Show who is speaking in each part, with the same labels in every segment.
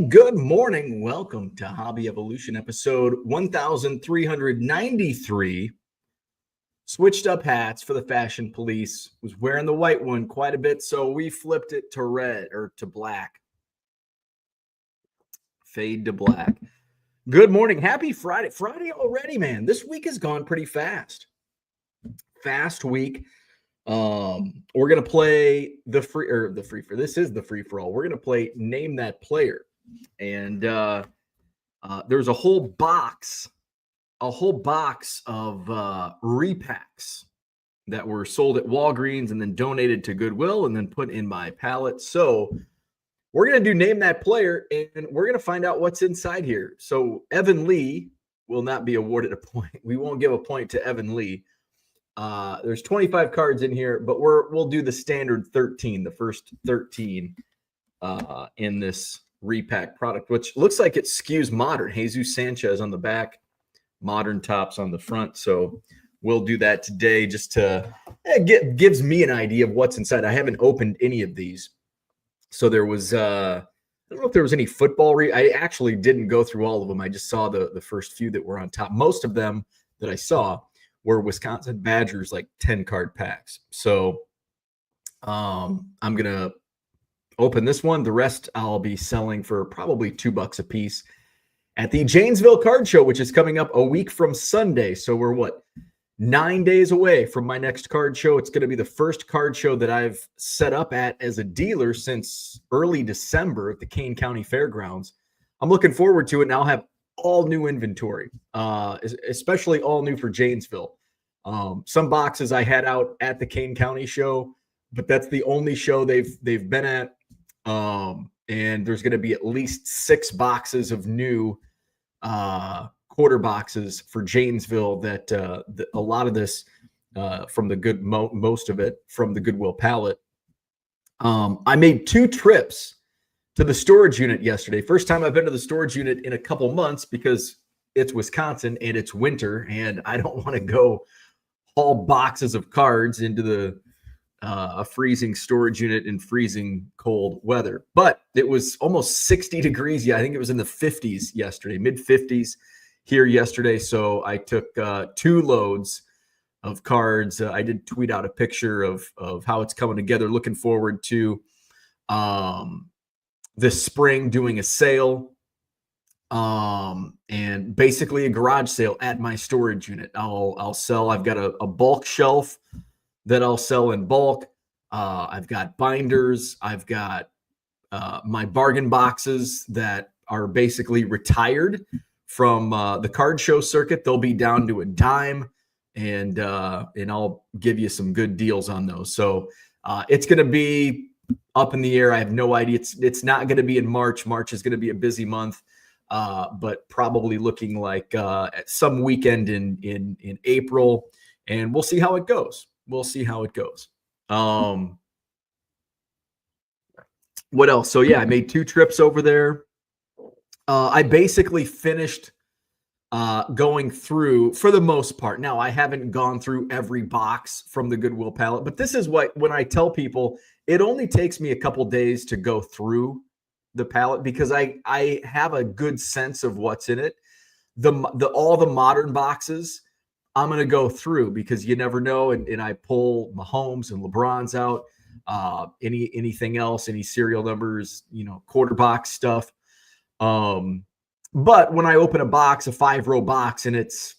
Speaker 1: Good morning. Welcome to Hobby Evolution episode 1393. Switched up hats for the fashion police. Was wearing the white one quite a bit, so we flipped it to red or to black. Fade to black. Good morning. Happy Friday. Friday already, man. This week has gone pretty fast. Fast week. We're gonna play the free for this is the free for all. We're gonna play Name That Player, and there's a whole box of repacks that were sold at Walgreens and then donated to Goodwill and then put in my pallet. So we're gonna do Name That Player, and we're gonna find out what's inside here. So Evan Lee will not be awarded a point. We won't give a point to Evan Lee. There's 25 cards in here, but we'll do the standard 13, the first 13 in this repack product, which looks like it skews modern. Jesus Sanchez on the back, modern tops on the front. So we'll do that today just to gives me an idea of what's inside. I haven't opened any of these. So there was I don't know if there was any football. I actually didn't go through all of them. I just saw the first few that were on top. Most of them that I saw were Wisconsin Badgers, like 10 card packs. So I'm going to open this one. The rest I'll be selling for probably $2 a piece at the Janesville Card Show, which is coming up a week from Sunday. So we're 9 days away from my next card show. It's going to be the first card show that I've set up at as a dealer since early December at the Kane County Fairgrounds. I'm looking forward to it, and I'll have all new inventory, especially all new for Janesville. Some boxes I had out at the Kane County show, but that's the only show they've been at. And there's going to be at least 6 boxes of new quarter boxes for Janesville that a lot of this from the most of it from the Goodwill pallet. I made 2 trips to the storage unit yesterday. First time I've been to the storage unit in a couple months because it's Wisconsin and it's winter, and I don't want to go haul boxes of cards into a freezing storage unit in freezing cold weather. But it was almost 60 degrees. Yeah, I think it was in the 50s yesterday, mid 50s here yesterday. So I took 2 loads of cards. I did tweet out a picture of how it's coming together. Looking forward to this spring doing a sale and basically a garage sale at my storage unit. I'll sell. I've got a bulk shelf that I'll sell in bulk. I've got binders. I've got my bargain boxes that are basically retired from the card show circuit. They'll be down to a dime, and I'll give you some good deals on those. So it's going to be up in the air. I have no idea. It's not going to be in March. March is going to be a busy month, but probably looking like at some weekend in April, and we'll see how it goes. We'll see how it goes. What else? So yeah, I made 2 trips over there. I basically finished going through for the most part. Now, I haven't gone through every box from the Goodwill pallet, but this is when I tell people it only takes me a couple days to go through the pallet because I have a good sense of what's in it. All the modern boxes I'm going to go through because you never know. And I pull Mahomes and LeBron's out, anything else, any serial numbers, quarter box stuff. But when I open a box, a 5-row box, and it's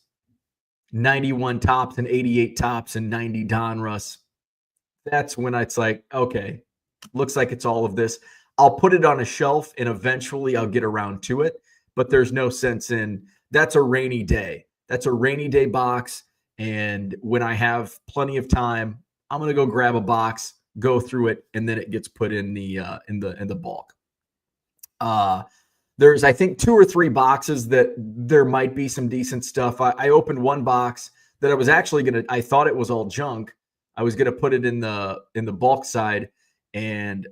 Speaker 1: 91 tops and 88 tops and 90 Donruss, that's when it's like, okay, looks like it's all of this. I'll put it on a shelf and eventually I'll get around to it, but there's no sense in that's a rainy day. That's a rainy day box. And when I have plenty of time, I'm going to go grab a box, go through it, and then it gets put in the bulk. There's, I think, 2 or 3 boxes that there might be some decent stuff. I opened one box that I was actually I thought it was all junk. I was going to put it in the bulk side, and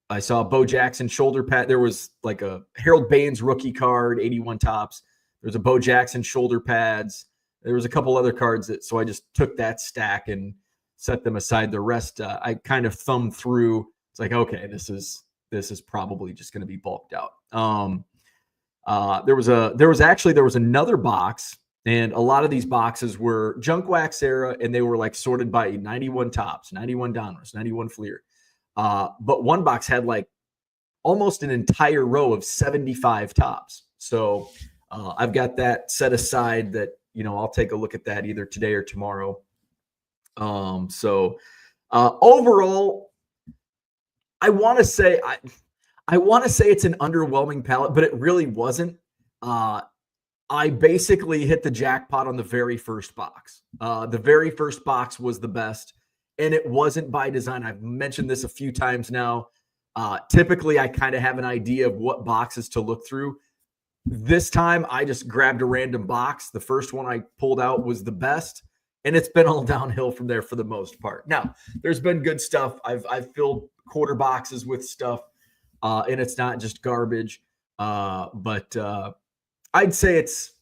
Speaker 1: I saw a Bo Jackson shoulder pad. There was like a Harold Baines rookie card, 81 tops. There's a Bo Jackson shoulder pads. There was a couple other cards so I just took that stack and set them aside. The rest, I kind of thumbed through. It's like, okay, this is probably just going to be bulked out. There was another box, and a lot of these boxes were junk wax era, and they were like sorted by 91 tops, 91 downers, 91 Fleer. But one box had like almost an entire row of 75 tops. So I've got that set aside that, I'll take a look at that either today or tomorrow. Overall, I want to say it's an underwhelming palette, but it really wasn't. I basically hit the jackpot on the very first box. The very first box was the best, and it wasn't by design. I've mentioned this a few times now. Typically, I kind of have an idea of what boxes to look through. This time, I just grabbed a random box. The first one I pulled out was the best, and it's been all downhill from there for the most part. Now, there's been good stuff. I've filled quarter boxes with stuff, and it's not just garbage. But I'd say it's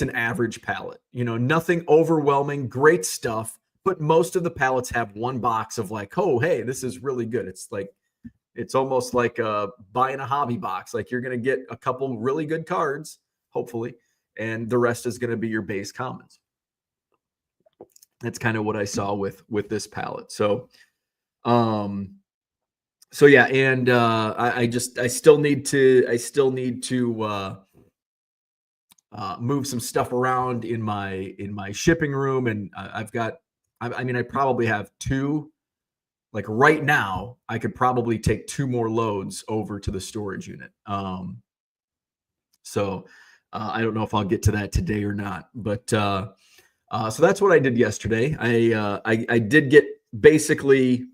Speaker 1: an average palette. Nothing overwhelming. Great stuff, but most of the palettes have one box of like, oh, hey, this is really good. It's almost like buying a hobby box. Like you're going to get a couple really good cards, hopefully, and the rest is going to be your base commons. That's kind of what I saw with this palette. So yeah, and I still need to move some stuff around in my shipping room, and I probably have two. Like right now, I could probably take two more loads over to the storage unit. So I don't know if I'll get to that today or not, but so that's what I did yesterday. I did get basically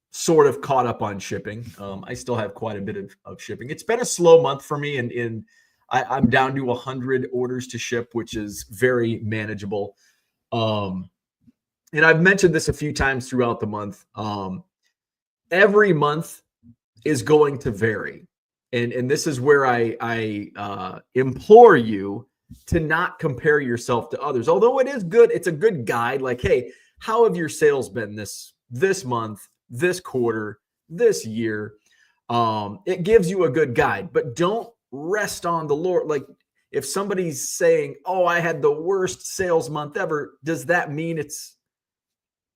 Speaker 1: sort of caught up on shipping. I still have quite a bit of shipping. It's been a slow month for me, and I'm down to 100 orders to ship, which is very manageable. And I've mentioned this a few times throughout the month. Every month is going to vary. And this is where I implore you to not compare yourself to others. Although it is good, it's a good guide. Like, hey, how have your sales been this month, this quarter, this year? It gives you a good guide, but don't rest on the Lord. Like if somebody's saying, oh, I had the worst sales month ever, does that mean it's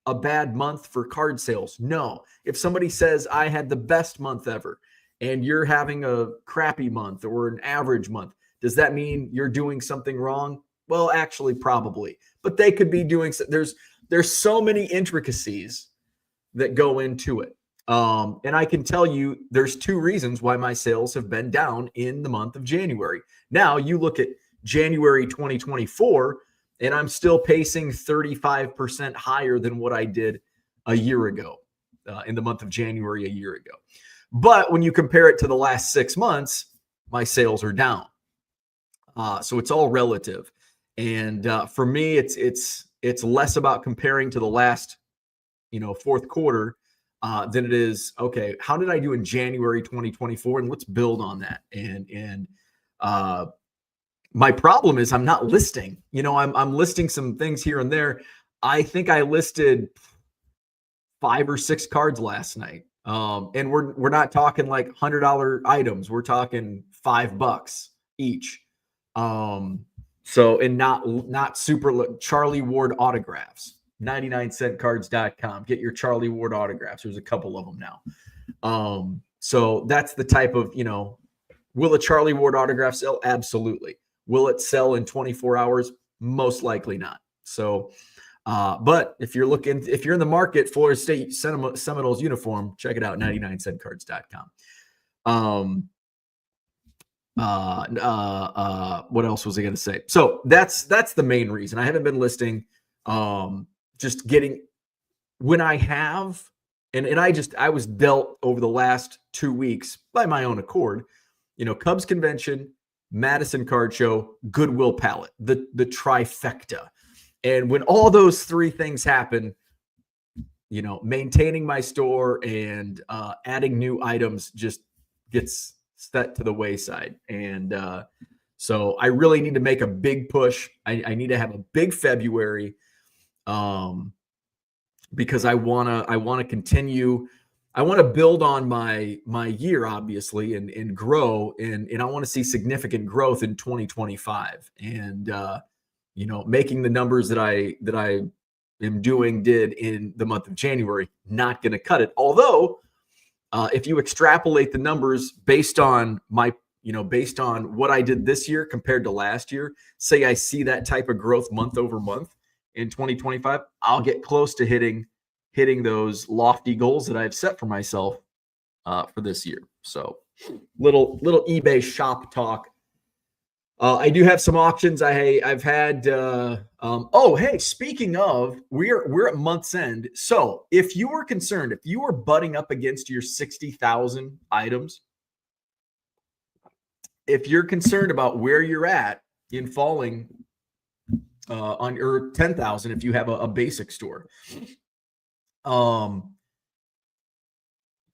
Speaker 1: a bad month for card sales? No. If somebody says I had the best month ever and you're having a crappy month or an average month, does that mean you're doing something wrong? Well, actually, probably, but they could be doing. There's so many intricacies that go into it. And I can tell you there's two reasons why my sales have been down in the month of January. Now you look at January 2024, and I'm still pacing 35% higher than what I did a year ago, in the month of January a year ago. But when you compare it to the last 6 months, my sales are down. So it's all relative. And for me, it's less about comparing to the last, fourth quarter than it is, okay, how did I do in January 2024? And let's build on that. And my problem is I'm not listing. I'm listing some things here and there. I think I listed 5 or 6 cards last night. And we're not talking like $100 items. We're talking $5 each. So, and not super Charlie Ward autographs, 99centcards.com. Get your Charlie Ward autographs. There's a couple of them now. So that's the type of, will a Charlie Ward autograph sell? Absolutely. Will it sell in 24 hours? Most likely not. So, but if you're in the market for a State Seminoles uniform, check it out, 99centcards.com. What else was I going to say? So that's the main reason I haven't been listing. Just getting when I have, and I was dealt over the last 2 weeks by my own accord, Cubs convention, Madison card show, Goodwill palette, the trifecta. And when all those 3 things happen, maintaining my store and adding new items just gets set to the wayside. And so I really need to make a big push. I need to have a big February because I want to continue I want to build on my year, obviously, and grow, and I want to see significant growth in 2025. And making the numbers that I did in the month of January, not going to cut it. Although, if you extrapolate the numbers based on based on what I did this year compared to last year, say I see that type of growth month over month in 2025, I'll get close to hitting those lofty goals that I've set for myself for this year. So little eBay shop talk. I do have some auctions. I've had. Hey, speaking of, we're at month's end. So if you were concerned, if you were butting up against your 60,000 items, if you're concerned about where you're at in falling on your 10,000, if you have a basic store,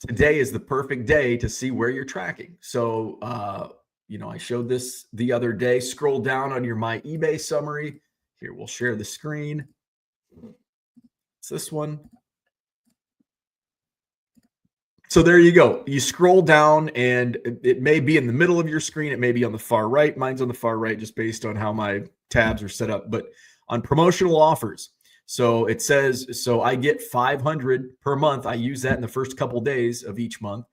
Speaker 1: today is the perfect day to see where you're tracking. So, I showed this the other day. Scroll down on your My eBay summary. Here, we'll share the screen. It's this one. So there you go. You scroll down, and it may be in the middle of your screen. It may be on the far right. Mine's on the far right just based on how my tabs are set up. But on promotional offers, so it says, so I get 500 per month. I use that in the first couple days of each month.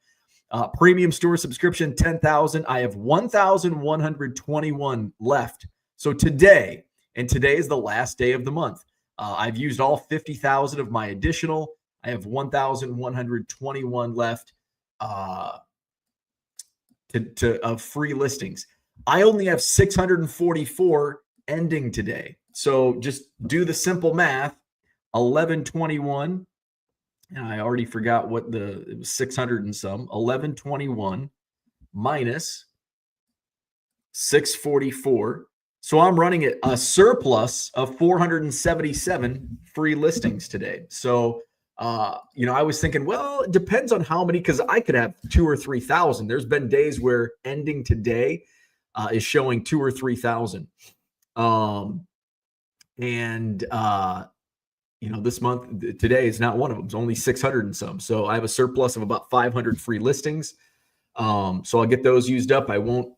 Speaker 1: Premium store subscription, 10,000. I have 1,121 left. So today is the last day of the month. I've used all 50,000 of my additional. I have 1,121 left of free listings. I only have 644 ending today. So just do the simple math. 1121. And I already forgot what it was 600 and some. 1121 minus 644. So I'm running at a surplus of 477 free listings today. So, I was thinking, well, it depends on how many, because I could have 2,000 or 3,000. There's been days where ending today is showing 2,000 or 3,000. This month, today is not one of them. It's only 600 and some. So I have a surplus of about 500 free listings. So I'll get those used up. I won't,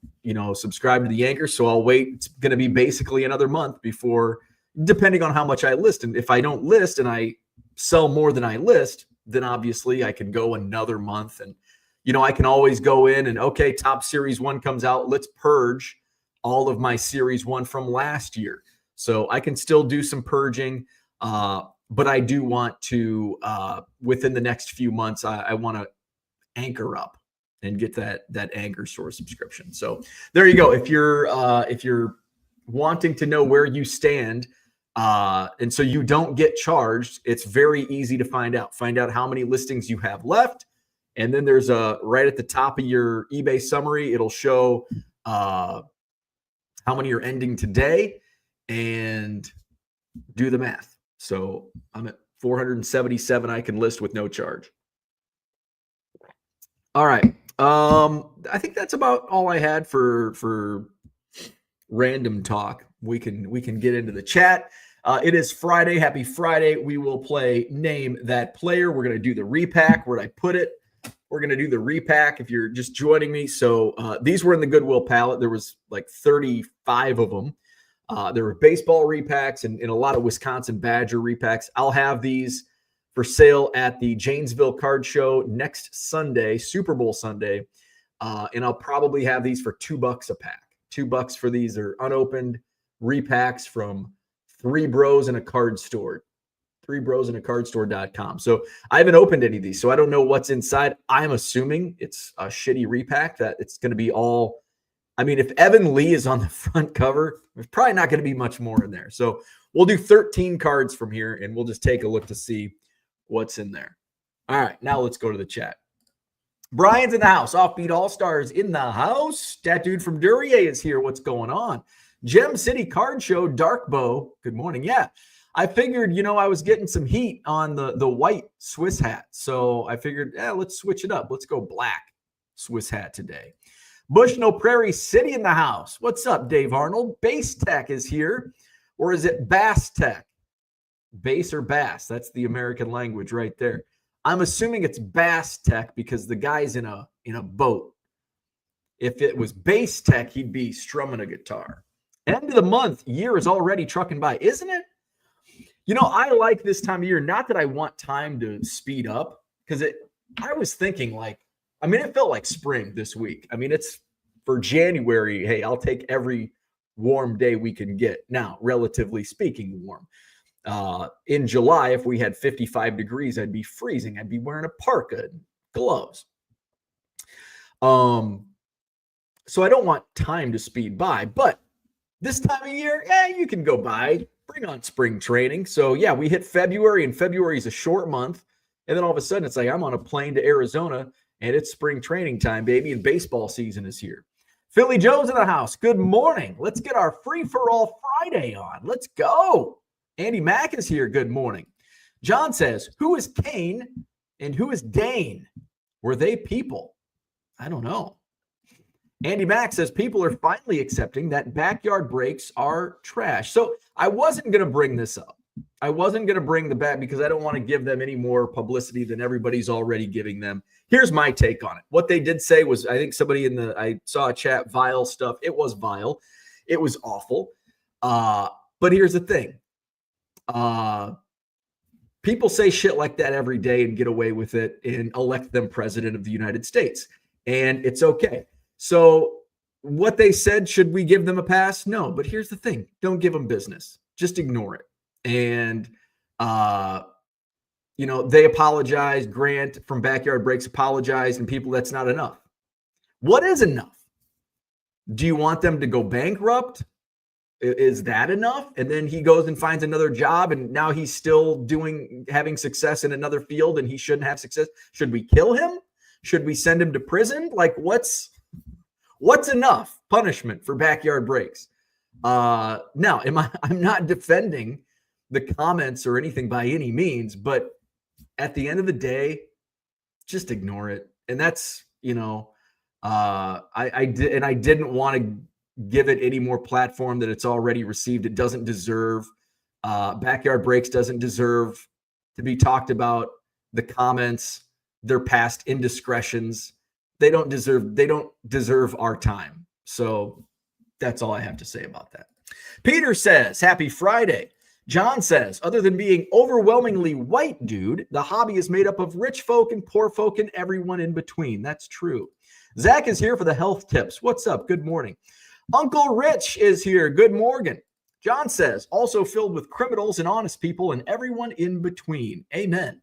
Speaker 1: subscribe to the anchor. So I'll wait. It's going to be basically another month before, depending on how much I list. And if I don't list and I sell more than I list, then obviously I can go another month. And, I can always go in and, okay, top series 1 comes out. Let's purge all of my series 1 from last year. So I can still do some purging. But I do want to, within the next few months, I want to anchor up and get that anchor store subscription. So there you go. If you're wanting to know where you stand, and so you don't get charged, it's very easy to find out how many listings you have left. And then there's right at the top of your eBay summary, it'll show how many are ending today, and do the math. So I'm at 477 I can list with no charge. All right. I think that's about all I had for random talk. We can get into the chat. It is Friday. Happy Friday. We will play Name That Player. We're going to do the repack. Where'd I put it? We're going to do the repack if you're just joining me. So these were in the Goodwill pallet. There was like 35 of them. There were baseball repacks and a lot of Wisconsin Badger repacks. I'll have these for sale at the Janesville Card Show next Sunday, Super Bowl Sunday. And I'll probably have these for $2 a pack. $2 for these. Are unopened repacks from Three Bros in a Card Store. threebrosinaCardstore.com. So I haven't opened any of these, so I don't know what's inside. I'm assuming it's a shitty repack, that it's going to be all. I mean, if Evan Lee is on the front cover, there's probably not going to be much more in there. So we'll do 13 cards from here, and we'll just take a look to see what's in there. All right, now let's go to the chat. Brian's in the house. Offbeat All-Stars in the house. That dude from Duryea is here. What's going on? Gem City Card Show, Dark Bow. Good morning. Yeah, I figured, I was getting some heat on the white Swiss hat. So I figured, let's switch it up. Let's go black Swiss hat today. Bushnell Prairie City in the house. What's up, Dave Arnold? Bass Tech is here. Or is it Bass Tech? Bass or Bass? That's the American language right there. I'm assuming it's bass tech because the guy's in a boat. If it was bass tech, he'd be strumming a guitar. End of the month, year is already trucking by, isn't it? You know, I like this time of year. Not that I want time to speed up, because I was thinking like, I mean, it felt like spring this week. I mean, it's for January. Hey, I'll take every warm day we can get. Now, relatively speaking, warm. In July, if we had 55 degrees, I'd be freezing. I'd be wearing a parka and gloves. So I don't want time to speed by, but this time of year, you can go by, bring on spring training. So yeah, we hit February, and February is a short month. And then all of a sudden it's like, I'm on a plane to Arizona and it's spring training time, baby. And baseball season is here. Philly Joe's in the house. Good morning. Let's get our free for all Friday on. Let's go. Andy Mack is here. Good morning. John says, who is Kane and who is Dane? Were they people? I don't know. Andy Mack says people are finally accepting that backyard breaks are trash. So I wasn't going to bring this up. I wasn't going to bring the back because I don't want to give them any more publicity than everybody's already giving them. Here's my take on it. What they did say was, I think somebody I saw a chat, vile stuff. It was vile. It was awful. But here's the thing. People say shit like that every day and get away with it and elect them president of the United States. And it's okay. So what they said, should we give them a pass? No, but here's the thing. Don't give them business. Just ignore it. And, they apologized. Grant from Backyard Breaks apologized, and people, that's not enough. What is enough? Do you want them to go bankrupt? Is that enough? And then he goes and finds another job, and now he's still having success in another field, and he shouldn't have success. Should we kill him? Should we send him to prison? Like, what's enough punishment for Backyard Breaks? Now, I'm not defending the comments or anything by any means, but at the end of the day, just ignore it. And that's, I didn't want to give it any more platform that it's already received. It doesn't deserve, Backyard Breaks doesn't deserve to be talked about. The comments, their past indiscretions, they don't deserve our time. So that's all I have to say about that. Peter says, happy Friday. John says, other than being overwhelmingly white, dude, the hobby is made up of rich folk and poor folk and everyone in between. That's true. Zach is here for the health tips. What's up? Good morning. Uncle Rich is here. Good morning. John says, also filled with criminals and honest people and everyone in between. Amen.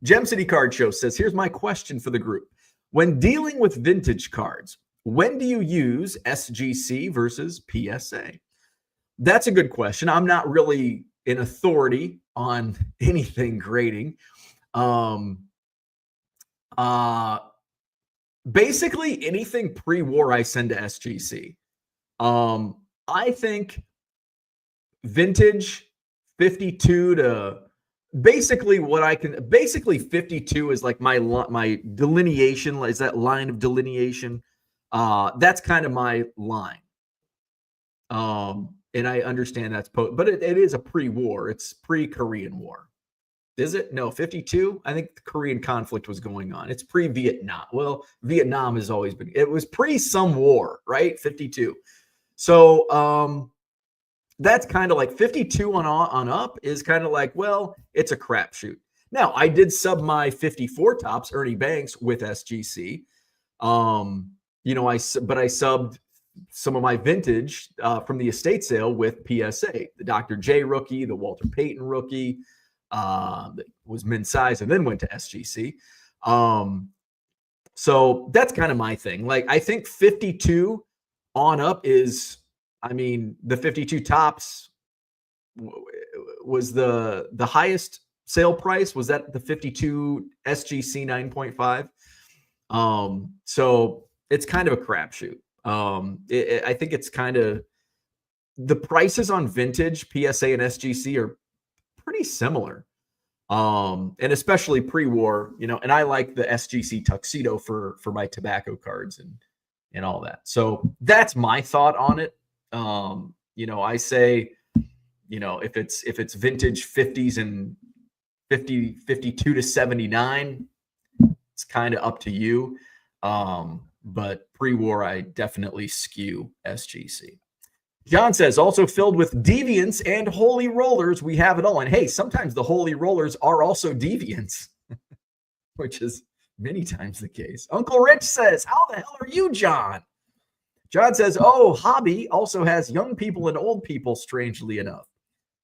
Speaker 1: Gem City Card Show says, here's my question for the group. When dealing with vintage cards, when do you use SGC versus PSA? That's a good question. I'm not really an authority on anything grading. Basically anything pre-war I send to SGC. I think vintage 52 to basically 52 is like my delineation, is that line of delineation. That's kind of my line. And I understand that's but it is a pre-war. It's pre-Korean War. Is it? No, 52. I think the Korean conflict was going on. It's pre-Vietnam. Well, Vietnam has always been. It was pre some war, right? 52. So that's kind of like 52 on up is kind of like, well, it's a crapshoot. Now, I did sub my 54 tops, Ernie Banks, with SGC. I subbed some of my vintage from the estate sale with PSA, the Dr. J rookie, the Walter Payton rookie, that was min size and then went to SGC. So that's kind of my thing. Like, I think 52 on up is, the 52 tops was the highest sale price. Was that the 52 SGC 9.5? So it's kind of a crapshoot. I think it's kind of, the prices on vintage PSA and SGC are pretty similar. And especially pre-war, and I like the SGC tuxedo for my tobacco cards and all that. So that's my thought on it. I say, if it's vintage 50s and 52 to 79. It's kind of up to you. But pre-war, I definitely skew SGC. John says, also filled with deviants and holy rollers. We have it all. And hey, sometimes the holy rollers are also deviants, which is many times the case. Uncle Rich says, how the hell are you, John? John says, oh, hobby also has young people and old people, strangely enough.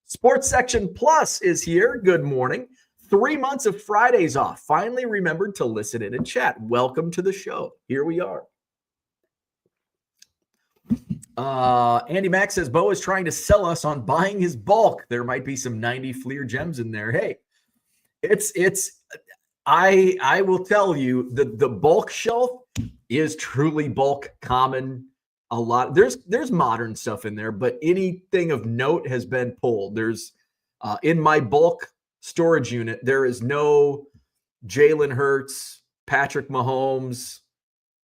Speaker 1: Sports Section Plus is here. Good morning. 3 months of Fridays off. Finally remembered to listen in and chat. Welcome to the show. Here we are. Andy Mack says, Bo is trying to sell us on buying his bulk. There might be some 90 Fleer gems in there. Hey, I will tell you the bulk shelf is truly bulk common. A lot. There's modern stuff in there, but anything of note has been pulled. There's in my bulk storage unit, there is no Jalen Hurts, Patrick Mahomes,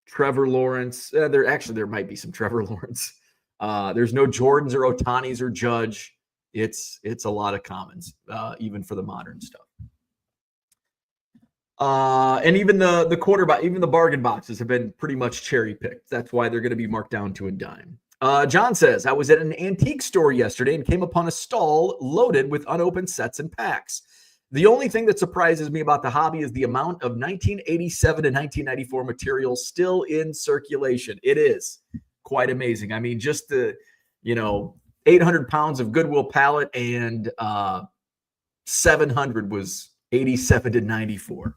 Speaker 1: Trevor Lawrence. There might be some Trevor Lawrence. There's no Jordans or Otanis or Judge. It's a lot of commons, even for the modern stuff. And even the quarterback, even the bargain boxes have been pretty much cherry picked. That's why they're going to be marked down to a dime. John says, I was at an antique store yesterday and came upon a stall loaded with unopened sets and packs. The only thing that surprises me about the hobby is the amount of 1987 and 1994 material still in circulation. It is quite amazing. I mean, just the, 800 pounds of Goodwill pallet and 700 was 87 to 94.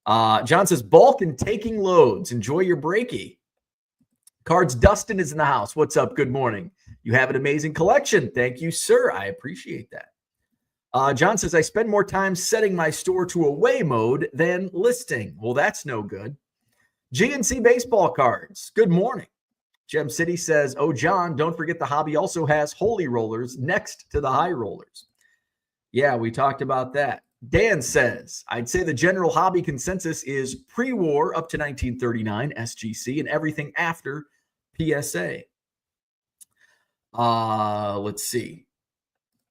Speaker 1: John says, bulk and taking loads. Enjoy your breaky. Cards Dustin is in the house. What's up? Good morning. You have an amazing collection. Thank you, sir. I appreciate that. John says, I spend more time setting my store to away mode than listing. Well, that's no good. GNC baseball cards. Good morning. Gem City says, oh, John, don't forget the hobby also has holy rollers next to the high rollers. Yeah, we talked about that. Dan says, I'd say the general hobby consensus is pre-war up to 1939 SGC and everything after PSA. Let's see.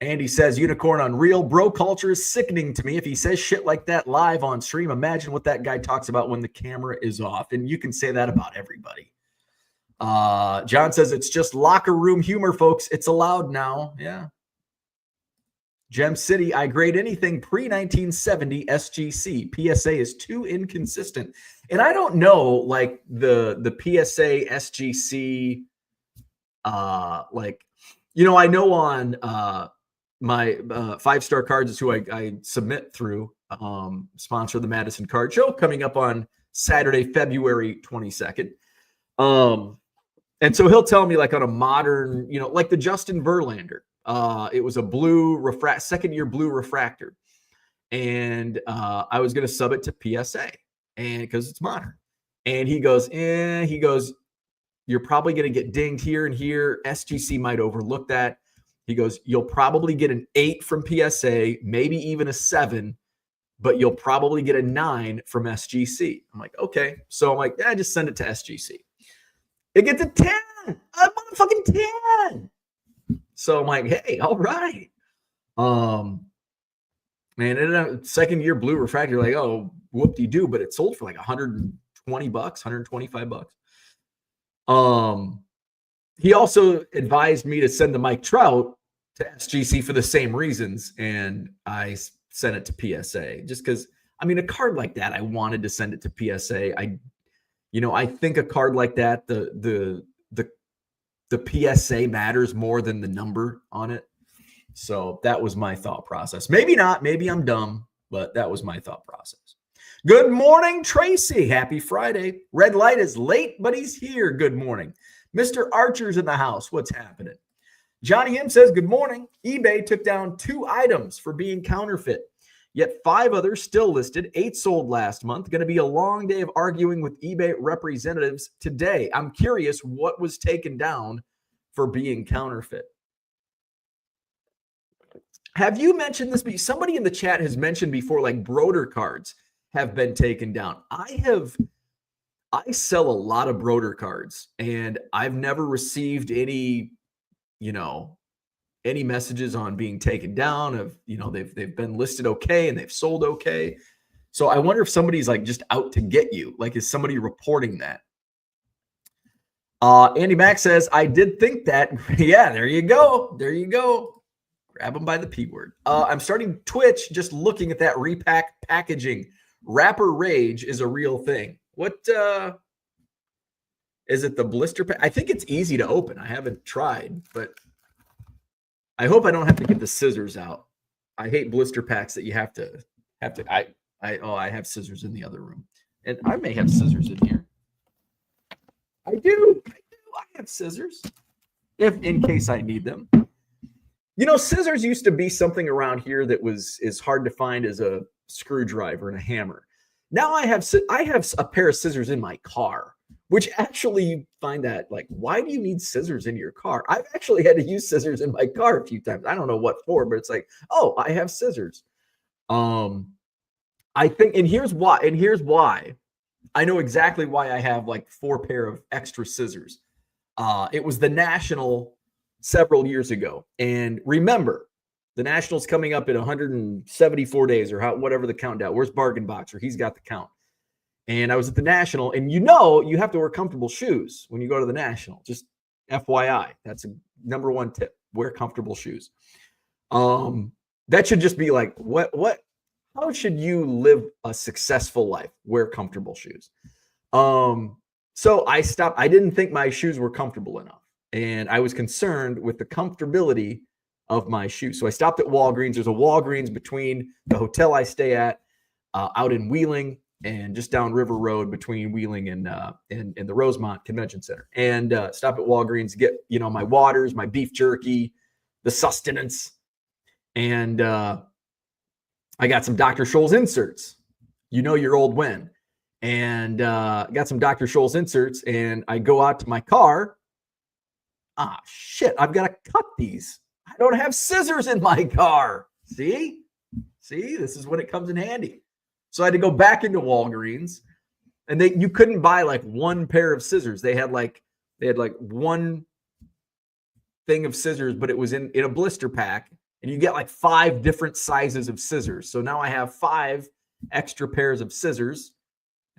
Speaker 1: Andy says, Unicorn Unreal. Bro culture is sickening to me. If he says shit like that live on stream, imagine what that guy talks about when the camera is off. And you can say that about everybody. John says, it's just locker room humor, folks. It's allowed now. Yeah. Gem City, I grade anything pre-1970 SGC. PSA is too inconsistent. And I don't know, like, the PSA SGC, I know on my 5-star cards is who I submit through, sponsor the Madison Card Show, coming up on Saturday, February 22nd. And so he'll tell me, like, on a modern, like the Justin Verlander. It was a blue second-year blue refractor. And I was going to sub it to PSA and because it's modern. And he goes, you're probably going to get dinged here and here. SGC might overlook that. He goes, you'll probably get an 8 from PSA, maybe even a 7, but you'll probably get a 9 from SGC. I'm like, okay. So I'm like, just send it to SGC. It gets a 10. A motherfucking 10. So I'm like, hey, all right. Man, in a second-year blue refractor, like, oh, whoop-de-doo, but it sold for like $120, $125. He also advised me to send the Mike Trout to SGC for the same reasons, and I sent it to PSA just because, a card like that, I wanted to send it to PSA. I think a card like that, the PSA matters more than the number on it. So that was my thought process. Maybe not. Maybe I'm dumb, but that was my thought process. Good morning, Tracy. Happy Friday. Red light is late, but he's here. Good morning. Mr. Archer's in the house. What's happening? Johnny M says, good morning. eBay took down 2 items for being counterfeit, yet 5 others still listed. 8 sold last month. Going to be a long day of arguing with eBay representatives today. I'm curious what was taken down for being counterfeit. Have you mentioned this? Somebody in the chat has mentioned before, like Broder cards have been taken down. I sell a lot of Broder cards, and I've never received any any messages on being taken down of, they've been listed okay and they've sold okay. So I wonder if somebody's like just out to get you. Like, is somebody reporting that? Andy Mack says, I did think that. Yeah, there you go. There you go. Grab them by the P word. I'm starting Twitch just looking at that Repack packaging. Wrapper rage is a real thing. What is it? The blister pack? I think it's easy to open. I haven't tried, but I hope I don't have to get the scissors out. I hate blister packs that you have to. I have scissors in the other room, and I may have scissors in here. I do. I have scissors, if in case I need them. Scissors used to be something around here that is hard to find as a screwdriver and a hammer. Now I have a pair of scissors in my car, which actually find that, like, why do you need scissors in your car? I've actually had to use scissors in my car a few times. I don't know what for, but it's like, oh, I have scissors. I think, and here's why. I know exactly why I have like 4 pair of extra scissors. It was the National several years ago. And remember, the National's coming up in 174 days or whatever the countdown. Where's Bargain Boxer? He's got the count. And I was at the National, and you have to wear comfortable shoes when you go to the National. Just FYI, that's a number 1 tip. Wear comfortable shoes. That should just be like, what? How should you live a successful life? Wear comfortable shoes. So I stopped. I didn't think my shoes were comfortable enough, and I was concerned with the comfortability of my shoes. So I stopped at Walgreens. There's a Walgreens between the hotel I stay at, out in Wheeling, and just down River Road between Wheeling and the Rosemont Convention Center. And stop at Walgreens to get my waters, my beef jerky, the sustenance, and I got some Dr. Scholl's inserts. Your old Wen. And got some Dr. Scholl's inserts, and I go out to my car. Ah, shit, I've got to cut these. I don't have scissors in my car. See, this is when it comes in handy. So I had to go back into Walgreens, and you couldn't buy like 1 pair of scissors. They had like 1 thing of scissors, but it was in a blister pack, and you get like 5 different sizes of scissors. So now I have 5 extra pairs of scissors,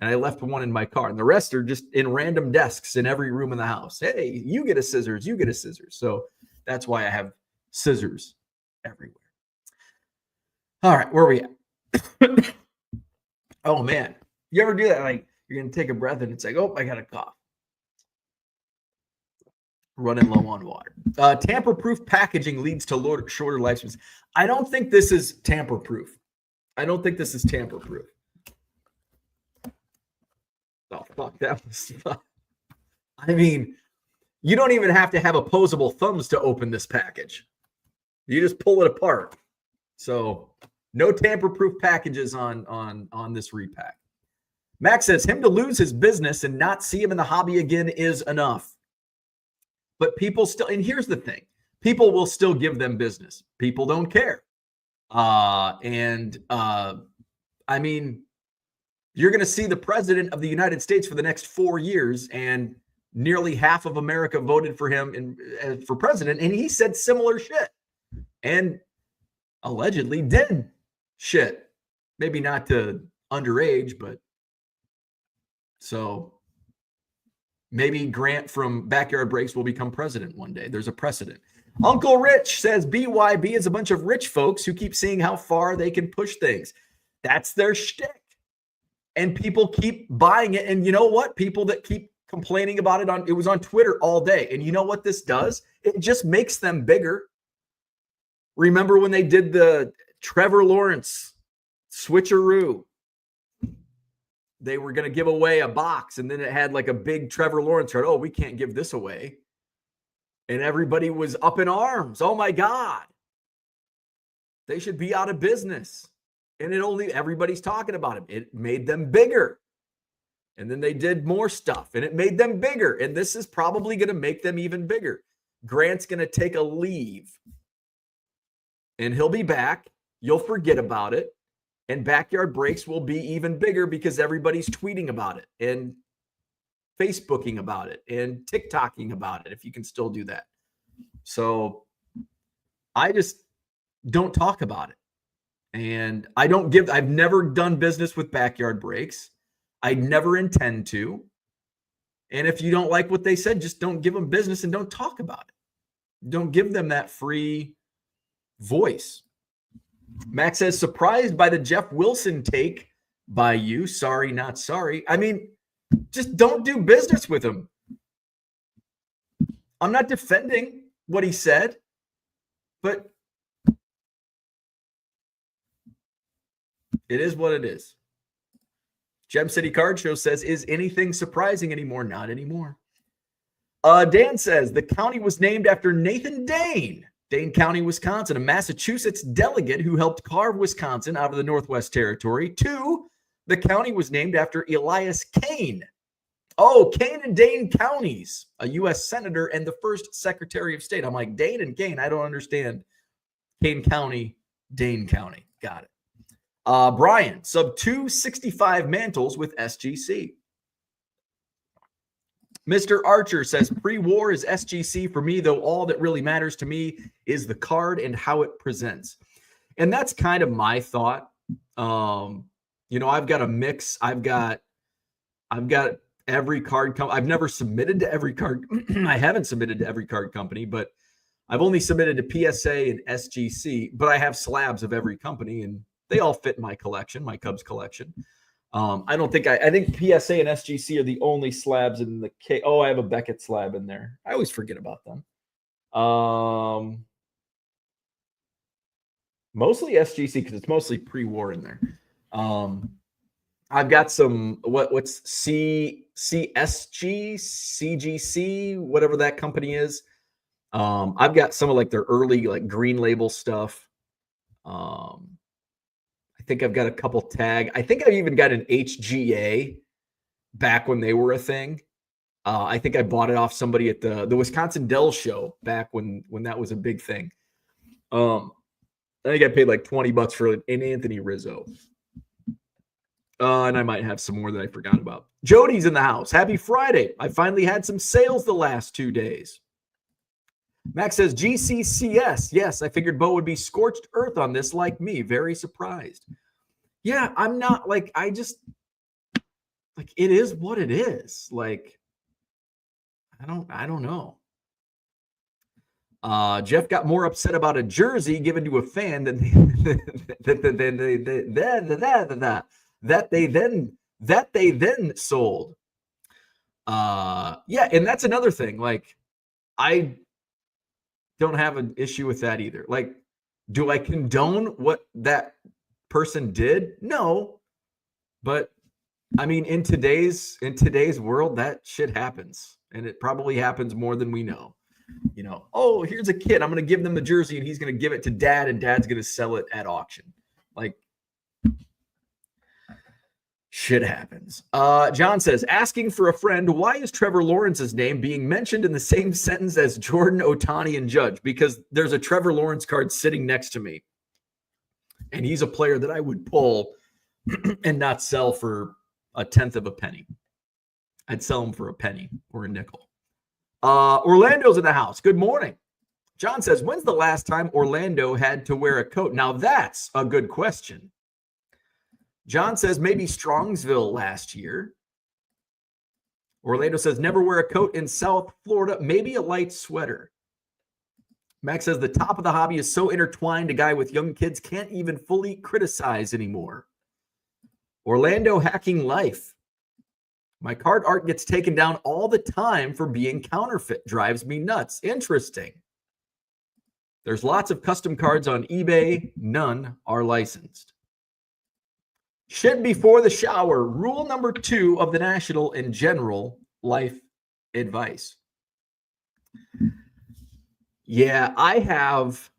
Speaker 1: and I left 1 in my car, and the rest are just in random desks in every room in the house. Hey, you get a scissors, you get a scissors. So that's why I have scissors everywhere. All right, where are we at? Oh man, you ever do that? Like, you're gonna take a breath and it's like, oh, I got a cough. Running low on water. Tamper-proof packaging leads to shorter lifespans. I don't think this is tamper-proof. Oh, fuck, that was... I mean, you don't even have to have opposable thumbs to open this package. You just pull it apart. So, no tamper-proof packages on this Repack. Max says, him to lose his business and not see him in the hobby again is enough. But people still, and here's the thing, people will still give them business. People don't care. I mean, you're going to see the president of the United States for the next 4 years, and nearly half of America voted for him for president, and he said similar shit and allegedly did shit. Maybe not to underage, but so maybe Grant from Backyard Breaks will become president one day. There's a precedent. Uncle Rich says BYB is a bunch of rich folks who keep seeing how far they can push things. That's their shtick. And people keep buying it. And you know what? People that keep complaining about it was on Twitter all day. And you know what this does? It just makes them bigger. Remember when they did the Trevor Lawrence switcheroo? They were going to give away a box, and then it had like a big Trevor Lawrence card. Oh, we can't give this away. And everybody was up in arms. Oh my God. They should be out of business. And everybody's talking about it. It made them bigger. And then they did more stuff, and it made them bigger. And this is probably going to make them even bigger. Grant's going to take a leave, and he'll be back. You'll forget about it. And Backyard Breaks will be even bigger because everybody's tweeting about it and Facebooking about it and TikToking about it, if you can still do that. So I just don't talk about it. And I've never done business with backyard breaks. I never intend to. And if you don't like what they said, just don't give them business and don't talk about it. Don't give them that free voice. Max says, surprised by the Jeff Wilson take by you. Sorry, not sorry. I mean, just don't do business with him. I'm not defending what he said, but it is what it is. Gem City Card Show says, is anything surprising anymore? Not anymore. Dan says, the county was named after Nathan Dane. Dane County, Wisconsin, a Massachusetts delegate who helped carve Wisconsin out of the Northwest Territory. 2, the county was named after Elias Kane. Oh, Kane and Dane counties, a U.S. senator and the first Secretary of State. I'm like, Dane and Kane, I don't understand. Kane County, Dane County. Got it. Brian, sub 265 mantles with SGC. Mr. Archer says, pre-war is SGC for me, though all that really matters to me is the card and how it presents. And that's kind of my thought. I've got a mix. I've got every card I've never submitted to every card. I haven't submitted to every card company, but I've only submitted to PSA and SGC, but I have slabs of every company and they all fit my collection, my Cubs collection. I think PSA and SGC are the only slabs in the case. Oh, I have a Beckett slab in there. I always forget about them. Mostly SGC because it's mostly pre-war in there. I've got some what's CSG, CGC, whatever that company is. I've got some of like their early like green label stuff. I think I've got a couple tag. I think I've even got an HGA back when they were a thing. I think I bought it off somebody at the Wisconsin Dell show back when that was a big thing. I think I paid like $20 for an Anthony Rizzo. And I might have some more that I forgot about. Jody's in the house. Happy Friday. I finally had some sales the last 2 days. Max says, GCCS. Yes, I figured Bo would be scorched earth on this like me. Very surprised. Yeah, I'm not like, it is what it is. Like, I don't know. Jeff got more upset about a jersey given to a fan than that they then sold. Yeah, and that's another thing. Like, I don't have an issue with that either. Like, do I condone what that person did? No. But I mean, in today's world, that shit happens. And it probably happens more than we know. Oh, here's a kid. I'm going to give them the jersey and he's going to give it to dad and dad's going to sell it at auction. Like, shit happens. John says, asking for a friend, why is Trevor Lawrence's name being mentioned in the same sentence as Jordan, Ohtani, and Judge? Because there's a Trevor Lawrence card sitting next to me. And he's a player that I would pull and not sell for a tenth of a penny. I'd sell him for a penny or a nickel. Orlando's in the house. Good morning. John says, when's the last time Orlando had to wear a coat? Now that's a good question. John says maybe Strongsville last year. Orlando says never wear a coat in South Florida, maybe a light sweater. Max says the top of the hobby is so intertwined, a guy with young kids can't even fully criticize anymore. Orlando hacking life. My card art gets taken down all the time for being counterfeit. Drives me nuts. Interesting. There's lots of custom cards on eBay. None are licensed. Shit before the shower. Rule number 2 of the National in general life advice. Yeah, I have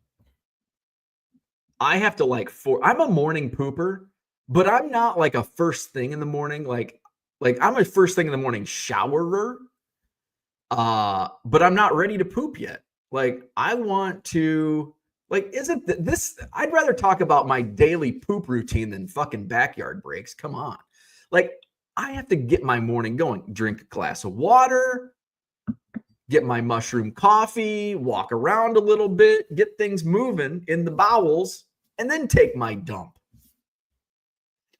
Speaker 1: to like I'm a morning pooper, but I'm not like a first thing in the morning. Like I'm a first thing in the morning showerer. But I'm not ready to poop yet. Like I want to, like, isn't this, I'd rather talk about my daily poop routine than fucking backyard breaks. Come on. Like I have to get my morning going, drink a glass of water, get my mushroom coffee, walk around a little bit, get things moving in the bowels, and then take my dump.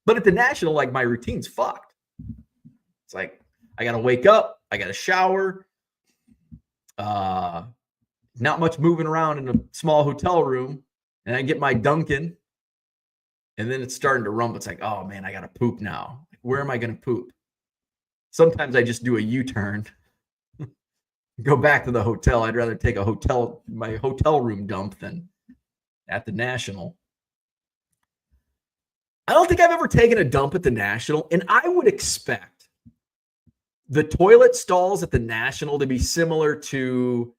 Speaker 1: But at the National, like, my routine's fucked. It's like, I got to wake up, I got to shower, not much moving around in a small hotel room, and I get my Dunkin', and then it's starting to rumble. It's like, oh man, I got to poop now. Where am I going to poop? Sometimes I just do a U-turn, go back to the hotel. I'd rather take my hotel room dump than at the National. I don't think I've ever taken a dump at the National, and I would expect the toilet stalls at the National to be similar to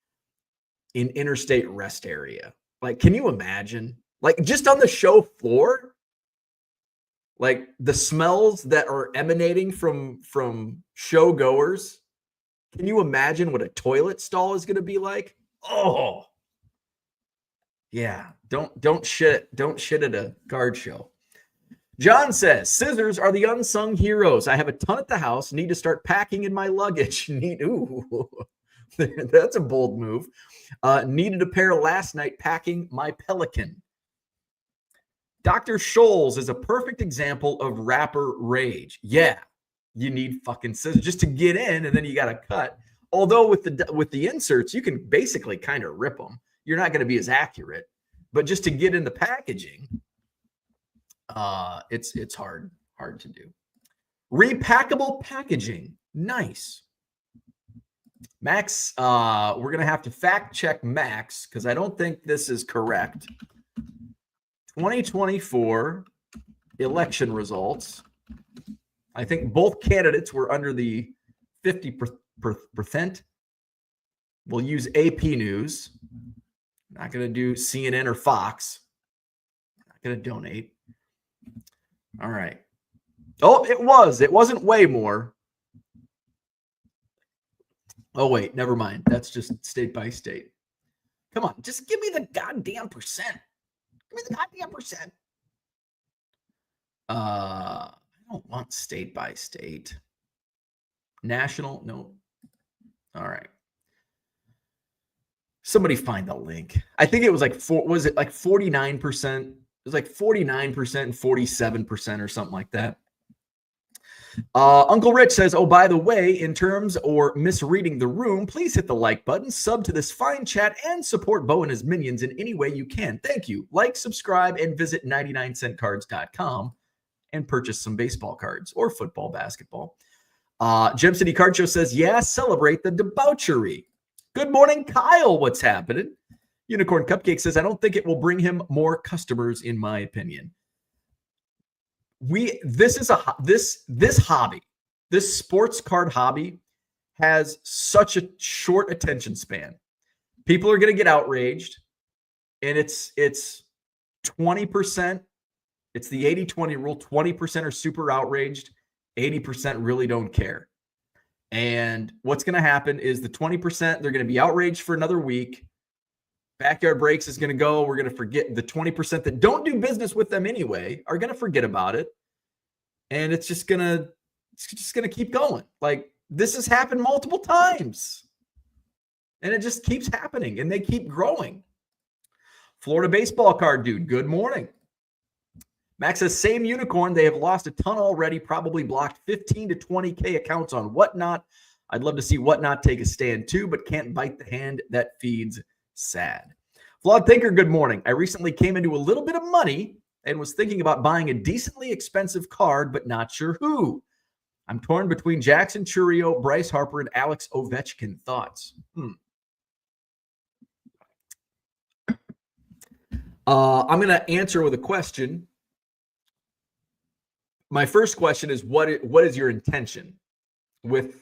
Speaker 1: an interstate rest area. Like, can you imagine? Like, just on the show floor, like the smells that are emanating from show goers. Can you imagine what a toilet stall is going to be like? Oh, yeah. Don't shit at a card show. John says, scissors are the unsung heroes. I have a ton at the house. Need to start packing in my luggage. Ooh, that's a bold move. Needed a pair last night packing my Pelican. Dr. Scholes is a perfect example of rapper rage. Yeah, you need fucking scissors just to get in, and then you got to cut. Although with the inserts, you can basically kind of rip them. You're not going to be as accurate, but just to get in the packaging, it's hard to do. Repackable packaging, nice. Max, we're gonna have to fact check Max because I don't think this is correct. 2024 election results. I think both candidates were under the 50%. We'll use AP News. Not going to do CNN or Fox. Not going to donate. All right. Oh, it was. It wasn't way more. Oh, wait. Never mind. That's just state by state. Come on. Just give me the goddamn percent. Give me the goddamn percent. I don't want state by state. National? No. All right. Somebody find the link. I think it was like 49%? It was like 49% and 47% or something like that. Uncle Rich says, oh, by the way, in terms or misreading the room, please hit the like button, sub to this fine chat, and support Bo and his minions in any way you can. Thank you. Like, subscribe, and visit 99centcards.com and purchase some baseball cards or football, basketball. Gem City Card Show says, yeah, celebrate the debauchery. Good morning, Kyle. What's happening? Unicorn Cupcake says, I don't think it will bring him more customers, in my opinion. This hobby, this sports card hobby has such a short attention span. People are going to get outraged, and it's 20%. It's the 80-20 rule. 20% are super outraged. 80% really don't care. And what's going to happen is the 20%, they're going to be outraged for another week. Backyard Breaks is going to go. We're going to forget the 20% that don't do business with them anyway are going to forget about it. And it's just going to keep going. Like, this has happened multiple times. And it just keeps happening, and they keep growing. Florida baseball card dude, good morning. Max says, same unicorn. They have lost a ton already, probably blocked 15 to 20K accounts on Whatnot. I'd love to see Whatnot take a stand too, but can't bite the hand that feeds. Sad. Flawed Thinker, good morning. I recently came into a little bit of money and was thinking about buying a decently expensive card, but not sure who. I'm torn between Jackson Chourio, Bryce Harper, and Alex Ovechkin. Thoughts? I'm going to answer with a question. My first question is, what is your intention with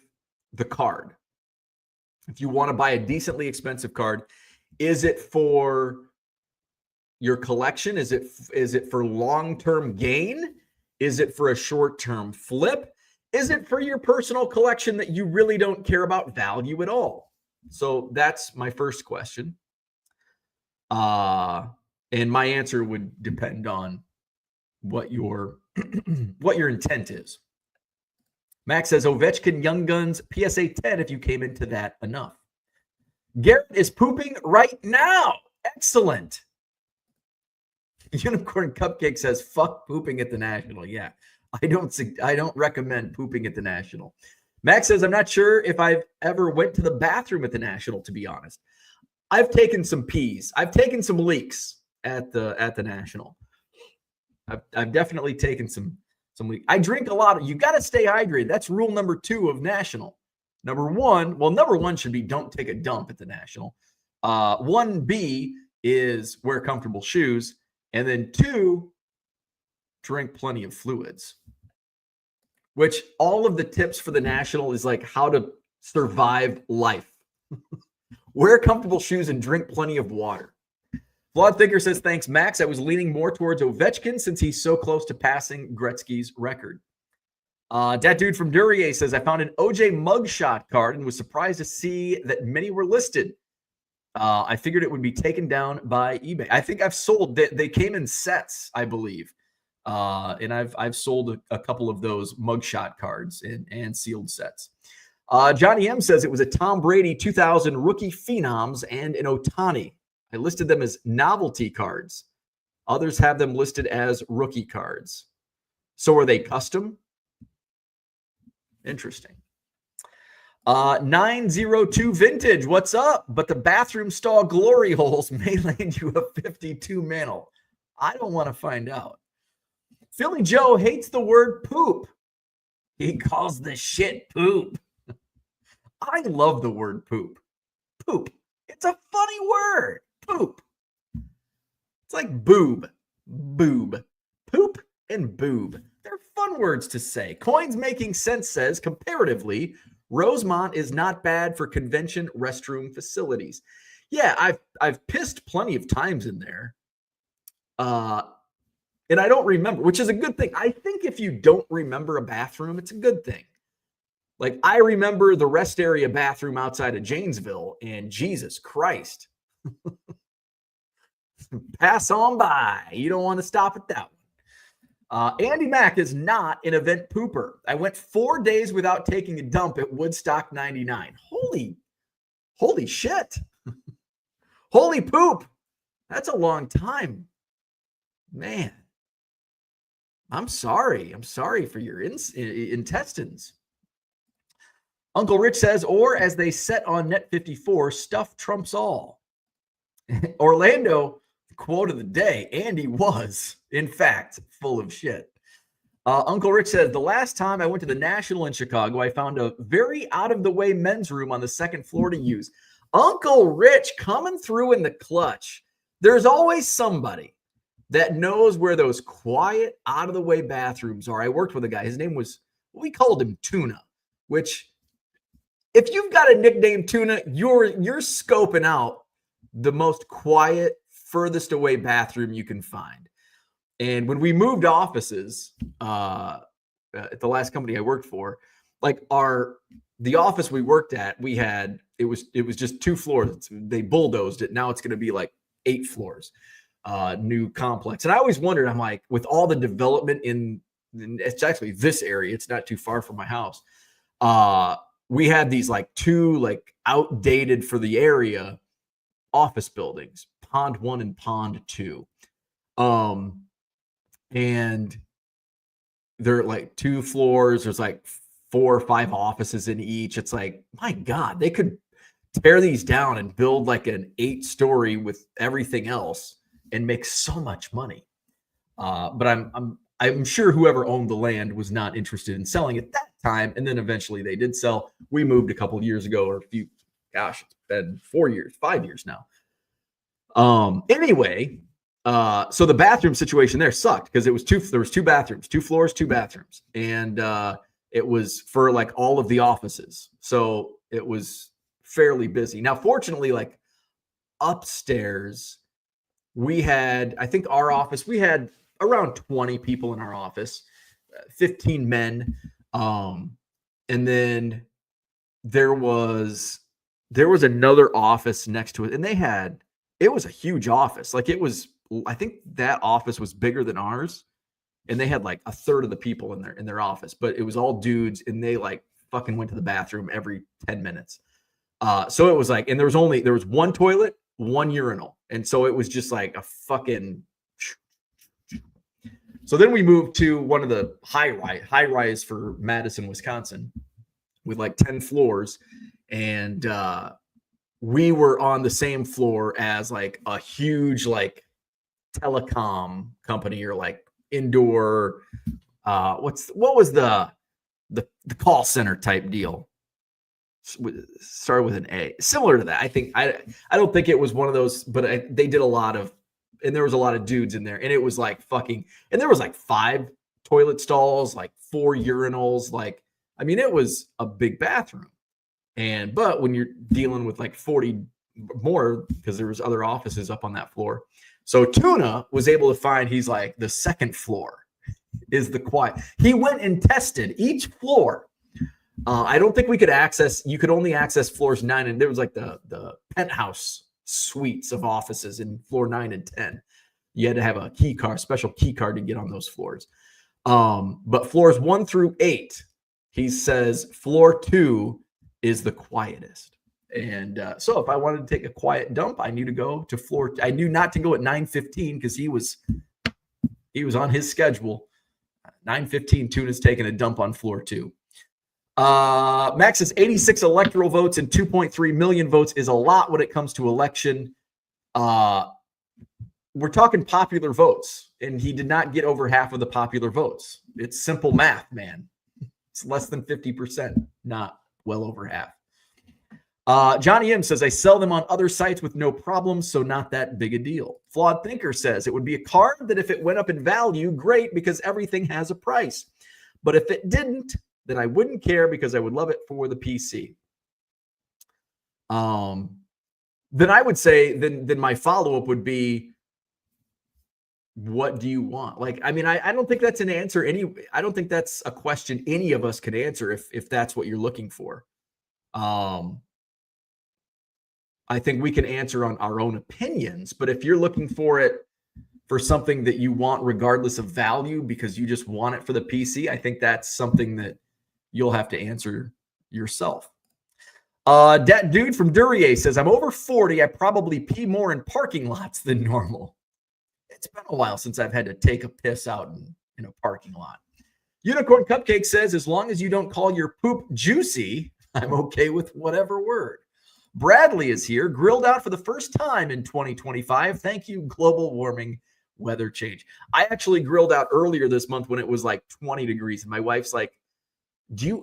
Speaker 1: the card? If you want to buy a decently expensive card, is it for your collection? Is it for long-term gain? Is it for a short-term flip? Is it for your personal collection that you really don't care about value at all? So that's my first question. And my answer would depend on what your intent is. Max says, Ovechkin, Young Guns, PSA 10 if you came into that enough. Garrett is pooping right now. Excellent. Unicorn Cupcake says, fuck pooping at the National. Yeah, I don't recommend pooping at the National. Max says, I'm not sure if I've ever went to the bathroom at the National, to be honest. I've taken some pees. I've taken some leaks at the National. I've definitely taken some leaks. I drink a lot. You got to stay hydrated. That's rule number 2 of National. Number one should be don't take a dump at the National. 1B is wear comfortable shoes. And then 2, drink plenty of fluids. Which all of the tips for the National is like how to survive life. Wear comfortable shoes and drink plenty of water. Flawed Thinker says, thanks, Max. I was leaning more towards Ovechkin since he's so close to passing Gretzky's record. That dude from Duryea says, I found an OJ mugshot card and was surprised to see that many were listed. I figured it would be taken down by eBay. I think I've sold. They came in sets, I believe. And I've sold a couple of those mugshot cards and sealed sets. Johnny M says it was a Tom Brady 2000 rookie phenoms and an Ohtani. I listed them as novelty cards. Others have them listed as rookie cards. So are they custom? Interesting. 902 Vintage, what's up? But the bathroom stall glory holes may land you a 52 mantle. I don't want to find out. Philly Joe hates the word poop. He calls the shit poop. I love the word poop. Poop. It's a funny word. Poop. It's like boob. Boob. Poop and boob. They're fun words to say. Coins Making Sense says, comparatively, Rosemont is not bad for convention restroom facilities. Yeah, I've pissed plenty of times in there. And I don't remember, which is a good thing. I think if you don't remember a bathroom, it's a good thing. Like, I remember the rest area bathroom outside of Janesville, and Jesus Christ. Pass on by. You don't want to stop at that one. Andy Mack is not an event pooper. I went 4 days without taking a dump at Woodstock 99. Holy shit. Holy poop. That's a long time. Man. I'm sorry. I'm sorry for your intestines. Uncle Rich says, or as they set on Net 54, stuff trumps all. Orlando, quote of the day, Andy was, in fact, full of shit. Uncle Rich says, the last time I went to the National in Chicago, I found a very out-of-the-way men's room on the second floor to use. Uncle Rich coming through in the clutch. There's always somebody that knows where those quiet, out-of-the-way bathrooms are. I worked with a guy. His name was, we called him Tuna, which, if you've got a nickname Tuna, you're scoping out the most quiet, furthest away bathroom you can find. And when we moved offices at the last company I worked for, like the office we worked at, it was just 2 floors. They bulldozed it. Now it's going to be like 8 floors, new complex. And I always wondered, I'm like, with all the development in it's actually this area, it's not too far from my house. We had these like 2 like outdated for the area office buildings, Pond 1 and Pond 2. And they're like 2 floors. There's like 4 or 5 offices in each. It's like, my God, they could tear these down and build like an 8-story with everything else and make so much money. But I'm sure whoever owned the land was not interested in selling at that time. And then eventually they did sell. We moved a couple of years ago, or it's been 5 years now. Anyway, so the bathroom situation there sucked because there was 2 bathrooms, 2 floors, 2 bathrooms. And it was for like all of the offices. So it was fairly busy. Now, fortunately, like upstairs, we had around 20 people in our office, 15 men. And then there was another office next to it, and it was a huge office. Like I think that office was bigger than ours, and they had like a third of the people in their office, but it was all dudes, and they like fucking went to the bathroom every 10 minutes. So it was like, and there was one toilet, one urinal. And so it was just like a fucking. So then we moved to one of the high rise for Madison, Wisconsin, with like 10 floors. And we were on the same floor as like a huge like telecom company or like indoor what was the call center type deal, started with an A, similar to that. I think I don't think it was one of those, but they did a lot of, and there was a lot of dudes in there, and it was like fucking, and there was like 5 toilet stalls, like 4 urinals, like, I mean, it was a big bathroom. And but when you're dealing with like 40 more, because there was other offices up on that floor. So Tuna was able to find, he's like, the second floor is the quiet. He went and tested each floor. I don't think we could access, you could only access floors 9, and there was like the penthouse suites of offices in floor 9 and 10. You had to have a key card, special key card to get on those floors. But floors 1 through 8, he says floor 2 is the quietest. And so if I wanted to take a quiet dump, I knew to go to floor. I knew not to go at 9:15 because he was on his schedule. 9:15, Tuna's taking a dump on floor 2. Max says 86 electoral votes and 2.3 million votes is a lot when it comes to election. We're talking popular votes, and he did not get over half of the popular votes. It's simple math, man. It's less than 50%, not well over half. Johnny M says, I sell them on other sites with no problem, so not that big a deal. Flawed Thinker says, it would be a card that if it went up in value, great, because everything has a price. But if it didn't, then I wouldn't care because I would love it for the PC. Then I would say, then my follow-up would be, what do you want? Like, I mean, I don't think that's an answer. I don't think that's a question any of us could answer if that's what you're looking for. I think we can answer on our own opinions, but if you're looking for it for something that you want regardless of value because you just want it for the PC, I think that's something that you'll have to answer yourself. That dude from Duryea says, I'm over 40. I probably pee more in parking lots than normal. It's been a while since I've had to take a piss out in a parking lot. Unicorn Cupcake says, as long as you don't call your poop juicy, I'm okay with whatever word. Bradley is here, grilled out for the first time in 2025. Thank you, global warming, weather change. I actually grilled out earlier this month when it was like 20 degrees. And my wife's like,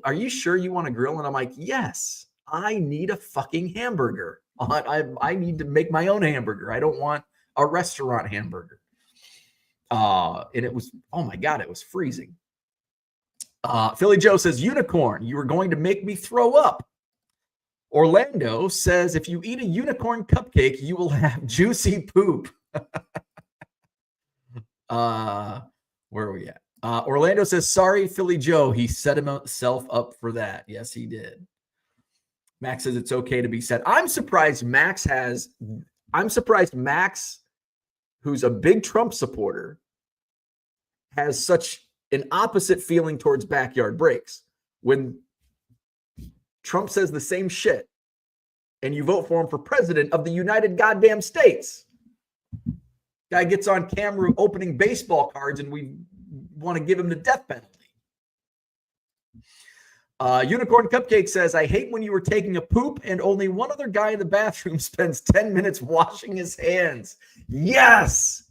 Speaker 1: are you sure you want to grill? And I'm like, yes, I need a fucking hamburger. I need to make my own hamburger. I don't want a restaurant hamburger. And it was, oh my God, it was freezing. Philly Joe says, unicorn, you were going to make me throw up. Orlando says, if you eat a unicorn cupcake, you will have juicy poop. Where are we at? Orlando says, sorry, Philly Joe. He set himself up for that. Yes, he did. Max says it's okay to be said. I'm surprised Max, who's a big Trump supporter, has such an opposite feeling towards backyard breaks. When Trump says the same shit and you vote for him for president of the United Goddamn States. Guy gets on camera opening baseball cards and we want to give him the death penalty. Unicorn Cupcake says, I hate when you were taking a poop and only one other guy in the bathroom spends 10 minutes washing his hands. Yes.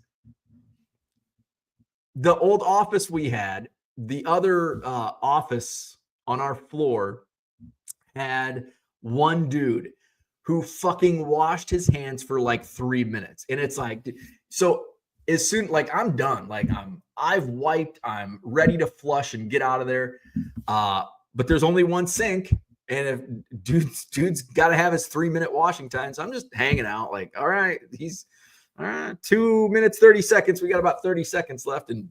Speaker 1: The old office we had, the other office on our floor had one dude who fucking washed his hands for like 3 minutes. And it's like, so as soon, like I'm done, like I've wiped, I'm ready to flush and get out of there. But there's only one sink. And if dude's got to have his 3-minute washing time. So I'm just hanging out like, all right, he's 2 minutes, 30 seconds. We got about 30 seconds left and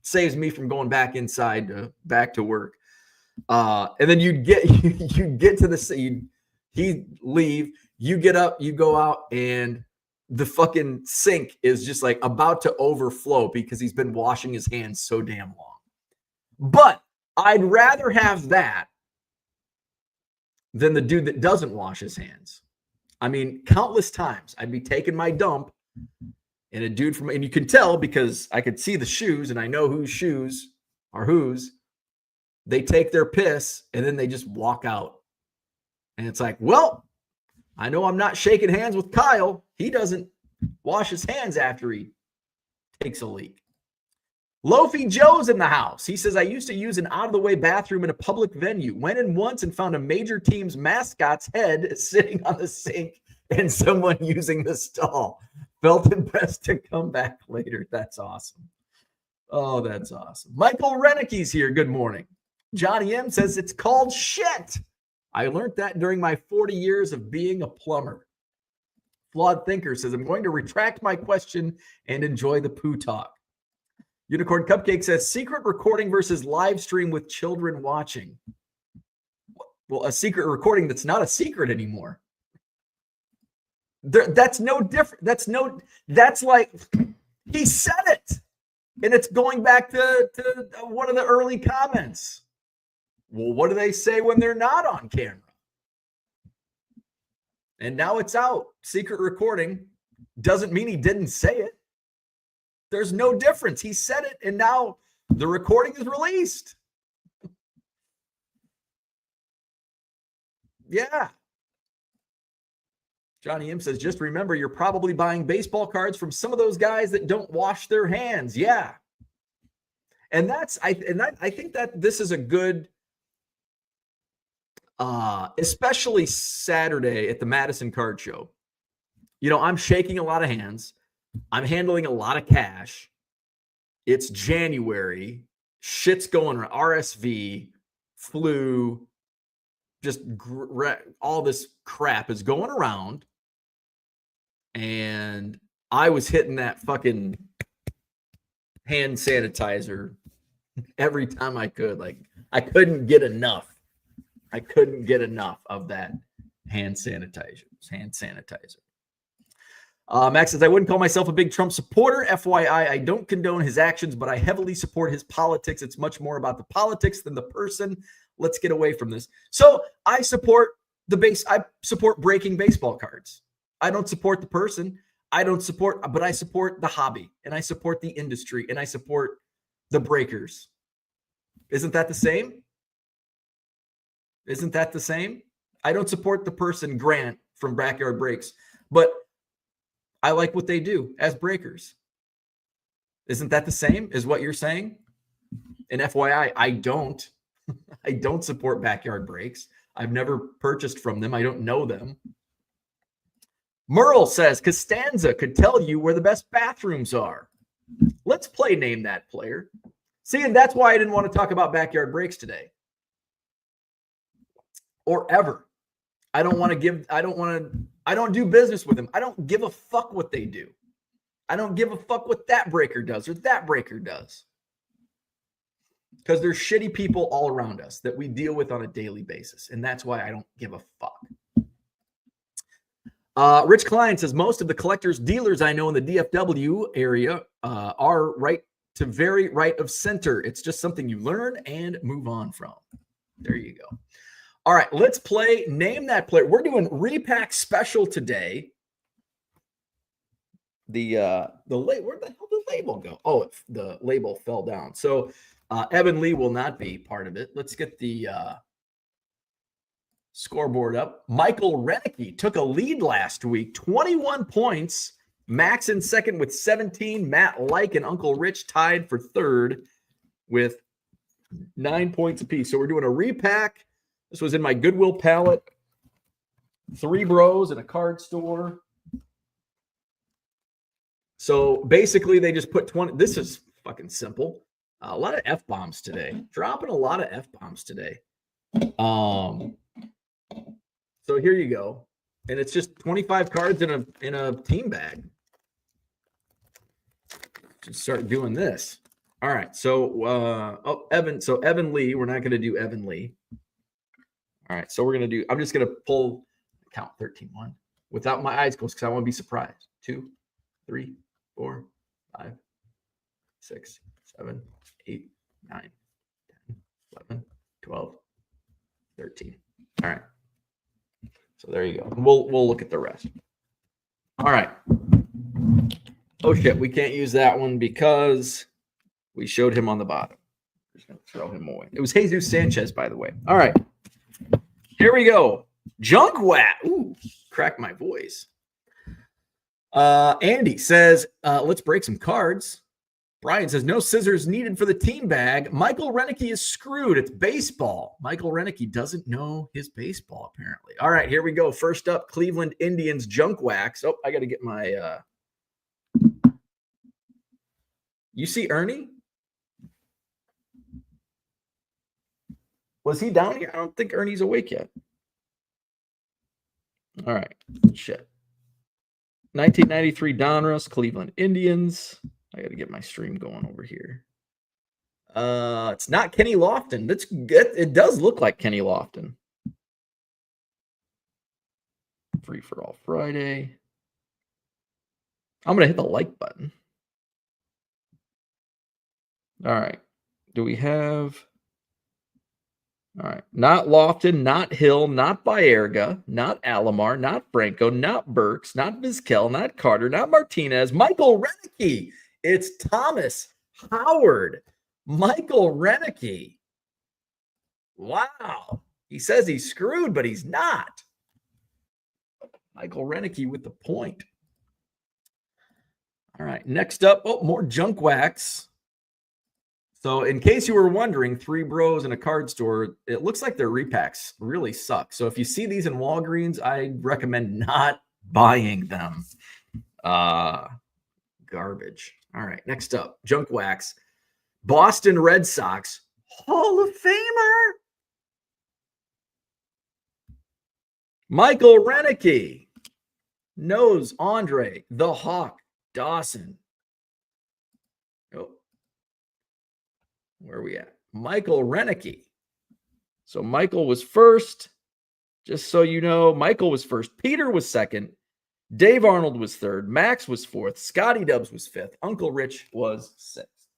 Speaker 1: saves me from going back inside back to work. And then you get to the he leave, you get up, you go out, and the fucking sink is just like about to overflow because he's been washing his hands so damn long. But I'd rather have that than the dude that doesn't wash his hands. I mean, countless times I'd be taking my dump and a dude and you can tell because I could see the shoes and I know whose shoes are whose. They take their piss and then they just walk out. And it's like, well, I know I'm not shaking hands with Kyle. He doesn't wash his hands after he takes a leak. Loafy Joe's in the house. He says, I used to use an out-of-the-way bathroom in a public venue. Went in once and found a major team's mascot's head sitting on the sink and someone using the stall. Felt it best to come back later. That's awesome. Oh, that's awesome. Michael Renicke's here. Good morning. Johnny M says, it's called shit. I learned that during my 40 years of being a plumber. Flawed Thinker says, I'm going to retract my question and enjoy the poo talk. Unicorn Cupcake says, secret recording versus live stream with children watching. Well, a secret recording that's not a secret anymore. That's no different. That's like, he said it. And it's going back to one of the early comments. Well, what do they say when they're not on camera? And now it's out. Secret recording doesn't mean he didn't say it. There's no difference. He said it, and now the recording is released. Yeah. Johnny M says, just remember, you're probably buying baseball cards from some of those guys that don't wash their hands. Yeah. And I think that this is a good, especially Saturday at the Madison Card Show. You know, I'm shaking a lot of hands. I'm handling a lot of cash. It's January. Shit's going around. RSV, flu, just all this crap is going around. And I was hitting that fucking hand sanitizer every time I could. Like, I couldn't get enough. I couldn't get enough of that hand sanitizer. Max says, I wouldn't call myself a big Trump supporter. FYI, I don't condone his actions, but I heavily support his politics. It's much more about the politics than the person. Let's get away from this. So I support I support breaking baseball cards. I don't support the person. But I support the hobby, and I support the industry, and I support the breakers. Isn't that the same? Isn't that the same? I don't support the person, Grant, from Backyard Breaks, but I like what they do as breakers. Isn't that the same as what you're saying? And FYI, I don't support Backyard Breaks. I've never purchased from them. I don't know them. Merle says, Costanza could tell you where the best bathrooms are. Let's play Name That Player. See, and that's why I didn't want to talk about Backyard Breaks today. Or ever. I don't do business with them. I don't give a fuck what they do. I don't give a fuck what that breaker does or that breaker does. Because there's shitty people all around us that we deal with on a daily basis. And that's why I don't give a fuck. Rich Klein says, most of the collectors, dealers I know in the DFW area are right to very right of center. It's just something you learn and move on from. There you go. All right, let's play Name That Player. We're doing Repack special today. The where the hell did the label go? Oh, the label fell down. So Evan Lee will not be part of it. Let's get the scoreboard up. Michael Renicke took a lead last week, 21 points. Max in second with 17. Matt Like and Uncle Rich tied for third with 9 points apiece. So we're doing a repack. This was in my Goodwill pallet. 3 bros in a card store. So basically they just put 20. This is fucking simple. A lot of F-bombs today. Dropping a lot of F-bombs today. So here you go. And it's just 25 cards in a team bag. Just start doing this. All right. So Evan Lee. We're not going to do Evan Lee. All right. So we're going to do, I'm just going to pull count 13-1 without my eyes closed because I want to be surprised. 2, 3, 4, 5, 6, 7, 8, 9, 10, 11, 12, 13. All right. So there you go. We'll look at the rest. All right. Oh shit, we can't use that one because we showed him on the bottom. Just gonna throw him away. It was Jesus Sanchez, by the way. All right. Here we go. Junk Wat. Ooh, crack my voice. Andy says, let's break some cards. Brian says, no scissors needed for the team bag. Michael Renicky is screwed. It's baseball. Michael Renicky doesn't know his baseball, apparently. All right, here we go. First up, Cleveland Indians junk wax. Oh, I got to get my... You see Ernie? Was he down here? I don't think Ernie's awake yet. All right, shit. 1993 Donruss, Cleveland Indians. I got to get my stream going over here. It's not Kenny Lofton. It does look like Kenny Lofton. Free for all Friday. I'm going to hit the like button. All right. Do we have... All right. Not Lofton, not Hill, not Baerga, not Alomar, not Franco, not Burks, not Vizquel, not Carter, not Martinez. Michael Renicky. It's Thomas Howard. Michael Renicky. Wow. He says he's screwed, but he's not. Michael Renicky with the point. All right. Next up, more junk wax. So in case you were wondering, three bros in a card store, it looks like their repacks really suck. So if you see these in Walgreens, I recommend not buying them. Garbage. All right, next up, junk wax. Boston Red Sox Hall of Famer. Michael Renicky. Knows Andre, the Hawk, Dawson. Oh. Where are we at? Michael Renicky. So Michael was first. Just so you know, Michael was first. Peter was second. Dave Arnold was third. Max was fourth. Scotty Dubs was fifth. Uncle Rich was sixth.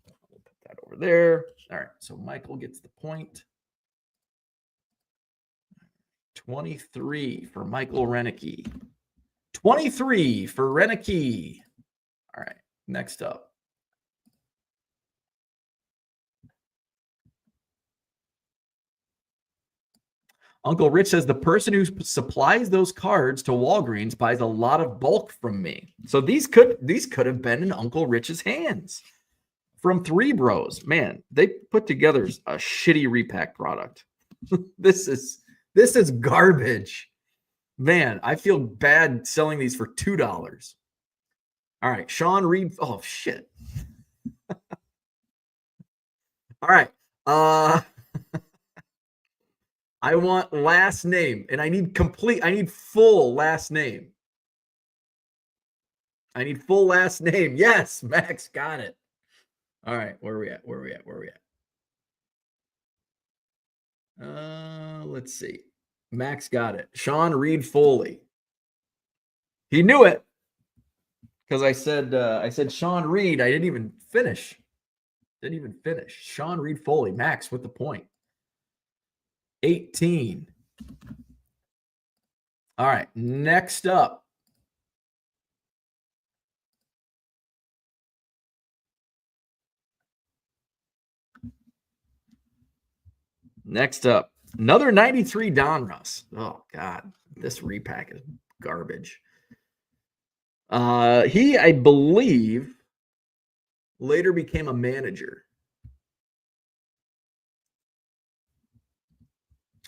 Speaker 1: We'll put that over there. All right. So Michael gets the point. 23 for Michael Renicky. 23 for Renicky. All right. Next up. Uncle Rich says the person who supplies those cards to Walgreens buys a lot of bulk from me. So these could have been in Uncle Rich's hands from Three Bros. Man, they put together a shitty repack product. This is garbage. Man, I feel bad selling these for $2. All right, Sean Reed. Oh shit. All right. I want last name, and I need full last name. I need full last name. Yes, Max got it. All right, where are we at? Let's see. Max got it. Sean Reed Foley. He knew it because I said Sean Reed. I didn't even finish. Sean Reed Foley. Max with the point. 18. All right, next up. Another 93 Donruss. Oh, God. This repack is garbage. He, I believe, later became a manager.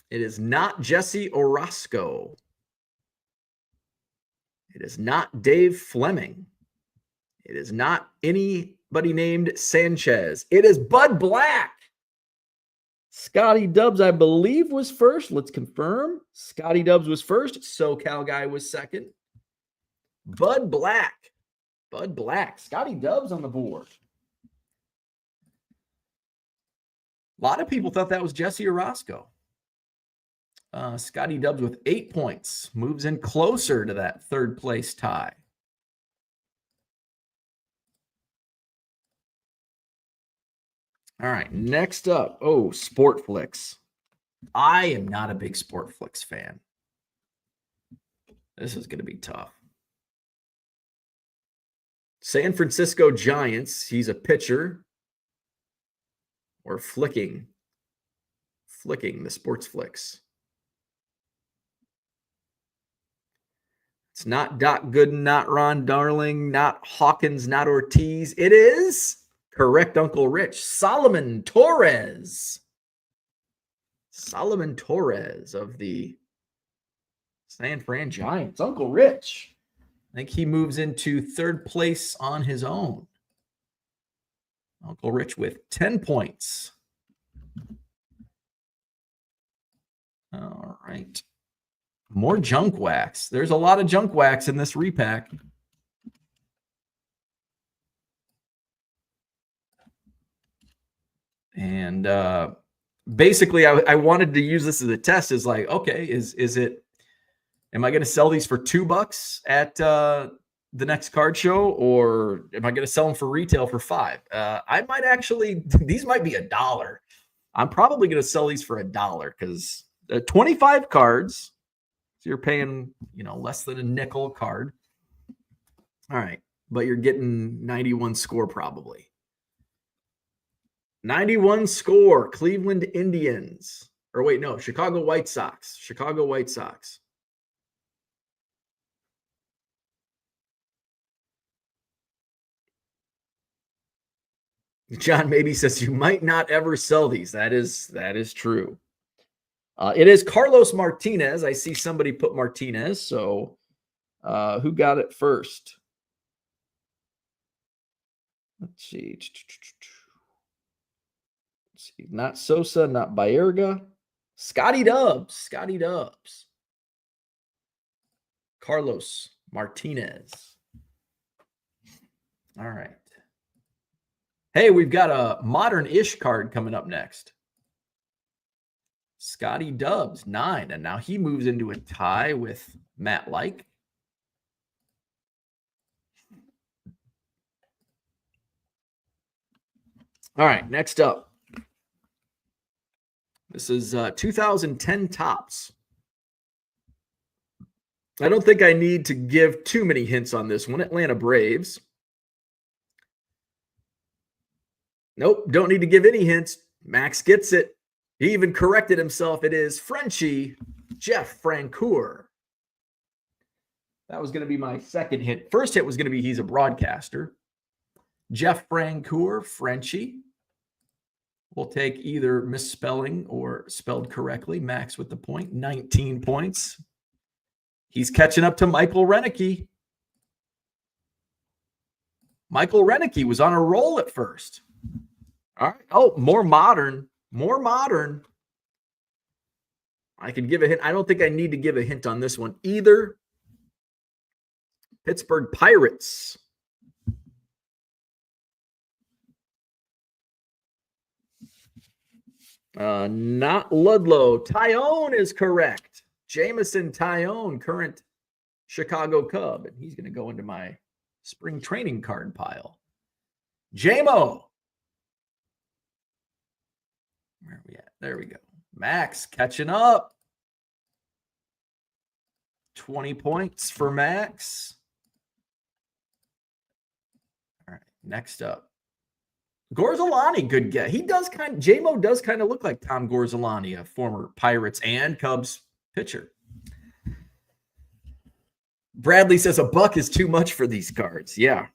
Speaker 1: It is not Jesse Orozco. It is not Dave Fleming. It is not anybody named Sanchez. It is Bud Black. Scotty Dubs, I believe, was first. Let's confirm. Scotty Dubs was first. SoCal guy was second. Bud Black. Scotty Dubs on the board. A lot of people thought that was Jesse Orozco. Scotty Dubs with 8 points moves in closer to that third place tie. All right, next up. Oh, Sportflix. I am not a big Sportflix fan. This is going to be tough. San Francisco Giants. He's a pitcher. Or flicking the sports flicks. It's not Doc Gooden, not Ron Darling, not Hawkins, not Ortiz. It is, correct, Uncle Rich, Solomon Torres. Solomon Torres of the San Fran Giants. Uncle Rich. I think he moves into third place on his own. Uncle Rich with 10 points. All right. More junk wax. There's a lot of junk wax in this repack. And basically, I wanted to use this as a test. Is like, okay, am I going to sell these for $2 at the next card show, or am I going to sell them for retail for $5? I might actually, these might be $1. I'm probably going to sell these for $1 because 25 cards. So you're paying, less than a nickel a card. All right. But you're getting 91 score probably. 91 score, Cleveland Indians. Or wait, no, Chicago White Sox. Chicago White Sox. John maybe says you might not ever sell these. That is true. It is Carlos Martinez. I see somebody put Martinez. So who got it first? Let's see. Not Sosa, not Baerga. Scotty Dubs. Carlos Martinez. All right. Hey, we've got a modern-ish card coming up next. Scotty Dubs, 9. And now he moves into a tie with Matt Like. All right, next up. This is 2010 Topps. I don't think I need to give too many hints on this one. Atlanta Braves. Nope, don't need to give any hints. Max gets it. He even corrected himself. It is Frenchie Jeff Francoeur. That was going to be my second hint. First hit was going to be he's a broadcaster. Jeff Francoeur, Frenchie. We'll take either misspelling or spelled correctly. Max with the point, 19 points. He's catching up to Michael Renicky. Michael Renicky was on a roll at first. All right. Oh, more modern. I could give a hint. I don't think I need to give a hint on this one either. Pittsburgh Pirates. Not Ludlow. Tyone is correct. Jamison Tyone, current Chicago Cub. And he's going to go into my spring training card pile. JMO. Where are we at? There we go. Max catching up. 20 points for Max. All right, next up. Gorzolani, good get. JMO does kind of look like Tom Gorzolani, a former Pirates and Cubs pitcher. Bradley says $1 is too much for these cards. Yeah.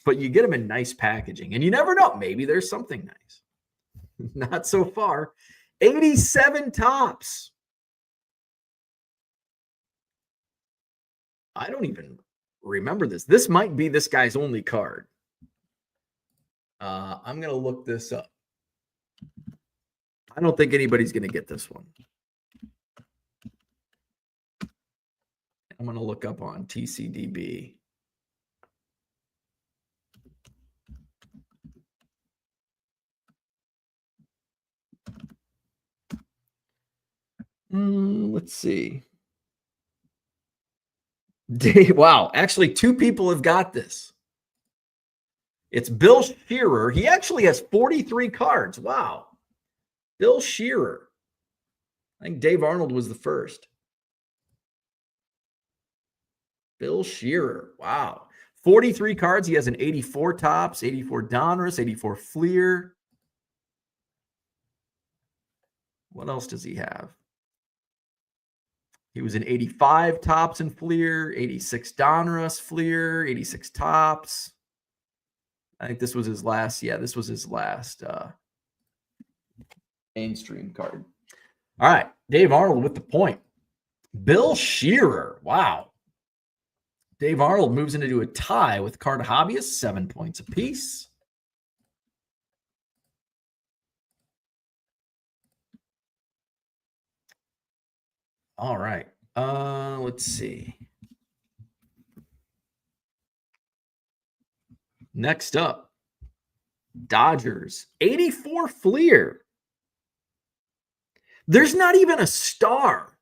Speaker 1: But you get them in nice packaging, and you never know. Maybe there's something nice. Not so far. 87 Topps. I don't even remember this. This might be this guy's only card. I'm going to look this up. I don't think anybody's going to get this one. I'm going to look up on TCDB. Let's see. Wow, actually 2 people have got this. It's Bill Shearer. He actually has 43 cards. Wow. Bill Shearer. I think Dave Arnold was the first. Bill Shearer. Wow. 43 cards. He has an 84 Topps, 84 Donruss, 84 Fleer. What else does he have? He was an 85 Topps and Fleer, 86 Donruss Fleer, 86 Topps. I think this was his last. Yeah, this was his last mainstream card. All right. Dave Arnold with the point. Bill Shearer. Wow. Dave Arnold moves into a tie with Card Hobbyist, 7 points apiece. All right. Let's see. Next up, Dodgers, 84 Fleer. There's not even a star.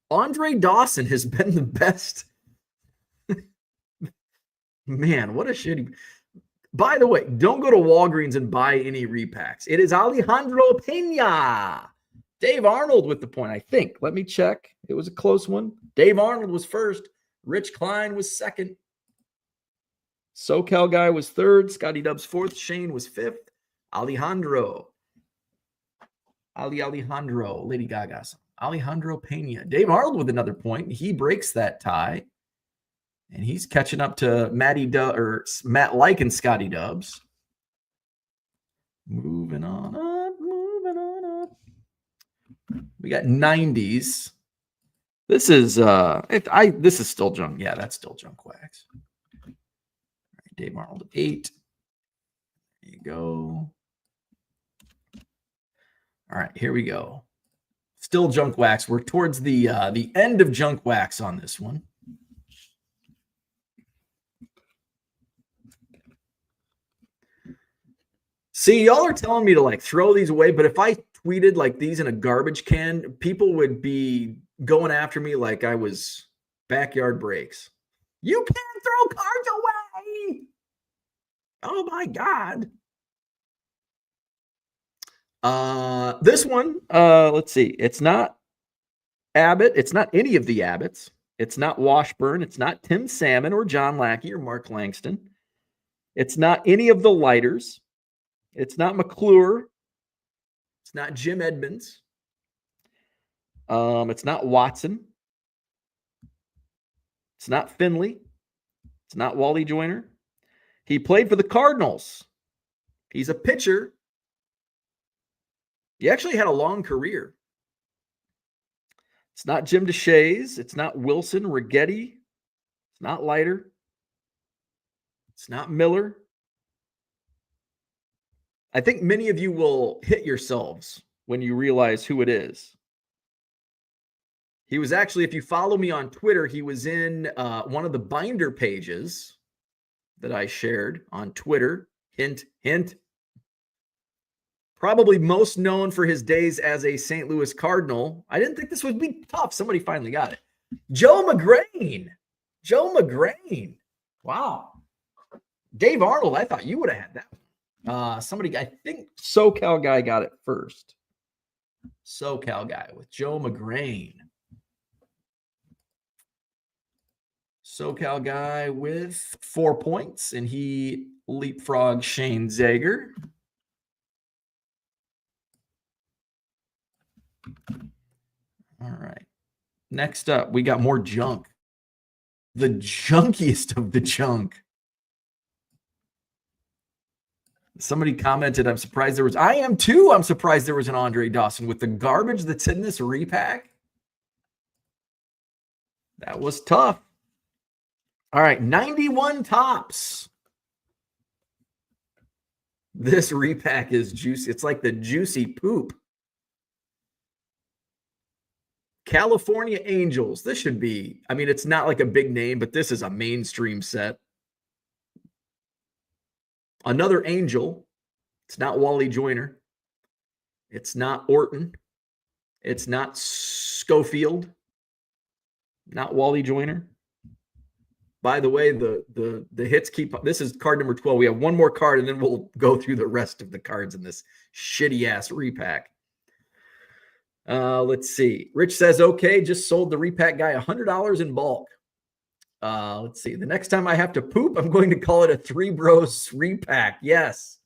Speaker 1: Andre Dawson has been the best. Man, what a shitty. By the way, don't go to Walgreens and buy any repacks. It is Alejandro Pena. Dave Arnold with the point, I think. Let me check. It was a close one. Dave Arnold was first. Rich Klein was second. SoCal guy was third. Scotty Dubs fourth. Shane was fifth. Alejandro. Alejandro. Lady Gaga. Alejandro Pena. Dave Arnold with another point. He breaks that tie. And he's catching up to Matt Like and Scotty Dubs. Moving on up, moving on up. We got 90s. This is this is still junk. Yeah, that's still junk wax. All right, Dave Arnold 8. There you go. All right, here we go. Still junk wax. We're towards the end of junk wax on this one. See, y'all are telling me to like throw these away, but if I tweeted like these in a garbage can, people would be going after me like I was backyard breaks. You can't throw cards away. Oh my God. This one, let's see. It's not Abbott. It's not any of the Abbotts. It's not Washburn. It's not Tim Salmon or John Lackey or Mark Langston. It's not any of the Lighters. It's not McClure. It's not Jim Edmonds. It's not Watson. It's not Finley. It's not Wally Joyner. He played for the Cardinals. He's a pitcher. He actually had a long career. It's not Jim DeShays. It's not Wilson, Righetti. It's not Leiter. It's not Miller. I think many of you will hit yourselves when you realize who it is. He was actually, if you follow me on Twitter, he was in one of the binder pages that I shared on Twitter. Hint, hint. Probably most known for his days as a St. Louis Cardinal. I didn't think this would be tough. Somebody finally got it. Joe McGrain. Joe McGrain. Wow. Dave Arnold, I thought you would have had that one. Somebody, I think SoCal guy got it first. SoCal guy with Joe McGrain. SoCal guy with 4 points, and he leapfrogged Shane Zager. All right. Next up, we got more junk. The junkiest of the junk. Somebody commented, I'm surprised there was, I am too. I'm surprised there was an Andre Dawson with the garbage that's in this repack. That was tough. All right, 91 Topps. This repack is juicy. It's like the juicy poop. California Angels. This should be, I mean, it's not like a big name, but this is a mainstream set. Another Angel. It's not Wally Joyner. It's not Orton. It's not Schofield. Not Wally Joyner. By the way, the hits keep up. This is card number 12. We have one more card, and then we'll go through the rest of the cards in this shitty-ass repack. Let's see. Rich says, okay, just sold the repack guy $100 in bulk. Let's see. The next time I have to poop, I'm going to call it a Three Bros Repack. Yes.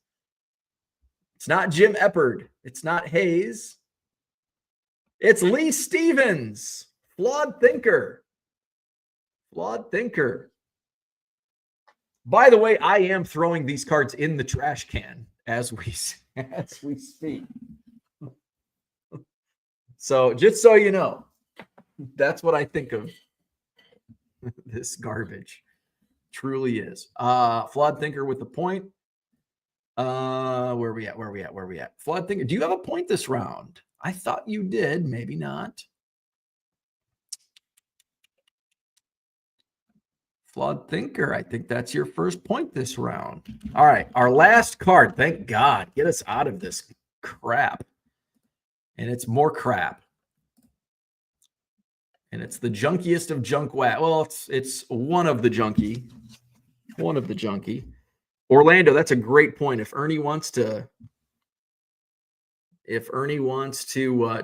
Speaker 1: It's not Jim Eppard. It's not Hayes. It's Lee Stevens. Flawed thinker. Flawed thinker. By the way, I am throwing these cards in the trash can as we speak. So just so you know, that's what I think of this garbage. Truly is. Flawed thinker with the point. Where are we at? Flawed thinker. Do you have a point this round? I thought you did. Maybe not. Flawed thinker. I think that's your first point this round. All right. Our last card. Thank God. Get us out of this crap. And it's more crap. And it's the junkiest of junk whack. Well, it's one of the junky. One of the junky. Orlando, that's a great point. If Ernie wants to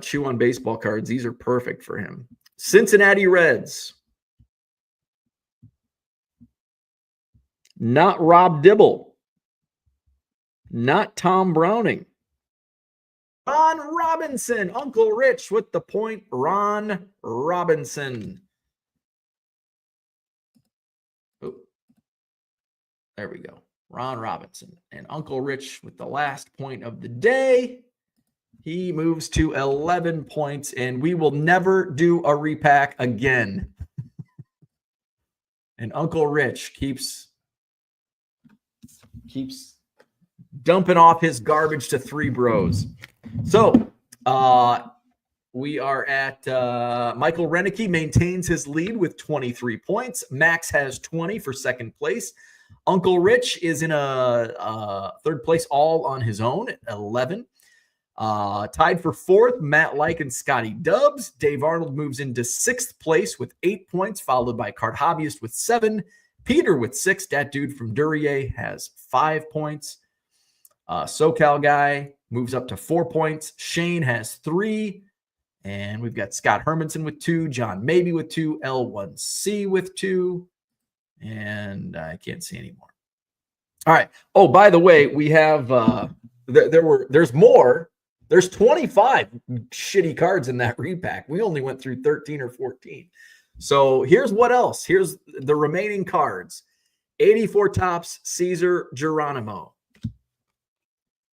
Speaker 1: chew on baseball cards, these are perfect for him. Cincinnati Reds. Not Rob Dibble. Not Tom Browning. Ron Robinson. Uncle Rich with the point. Ron Robinson. Oh, there we go. Ron Robinson. And Uncle Rich with the last point of the day. He moves to 11 points, and we will never do a repack again. And Uncle Rich keeps dumping off his garbage to Three Bros. So we are at Michael Renicky maintains his lead with 23 points. Max has 20 for second place. Uncle Rich is in a third place all on his own at 11. Tied for fourth, Matt Like and Scotty Dubs. Dave Arnold moves into sixth place with 8 points, followed by Card Hobbyist with 7. Peter with 6. That dude from Duryea has 5 points. SoCal guy moves up to 4 points. Shane has 3. And we've got Scott Hermanson with 2. John Maybe with 2. L1C with 2. And I can't see anymore. All right. Oh, by the way, we have there's more. There's 25 shitty cards in that repack. We only went through 13 or 14. So here's what else. Here's the remaining cards. 84 tops, Caesar Geronimo.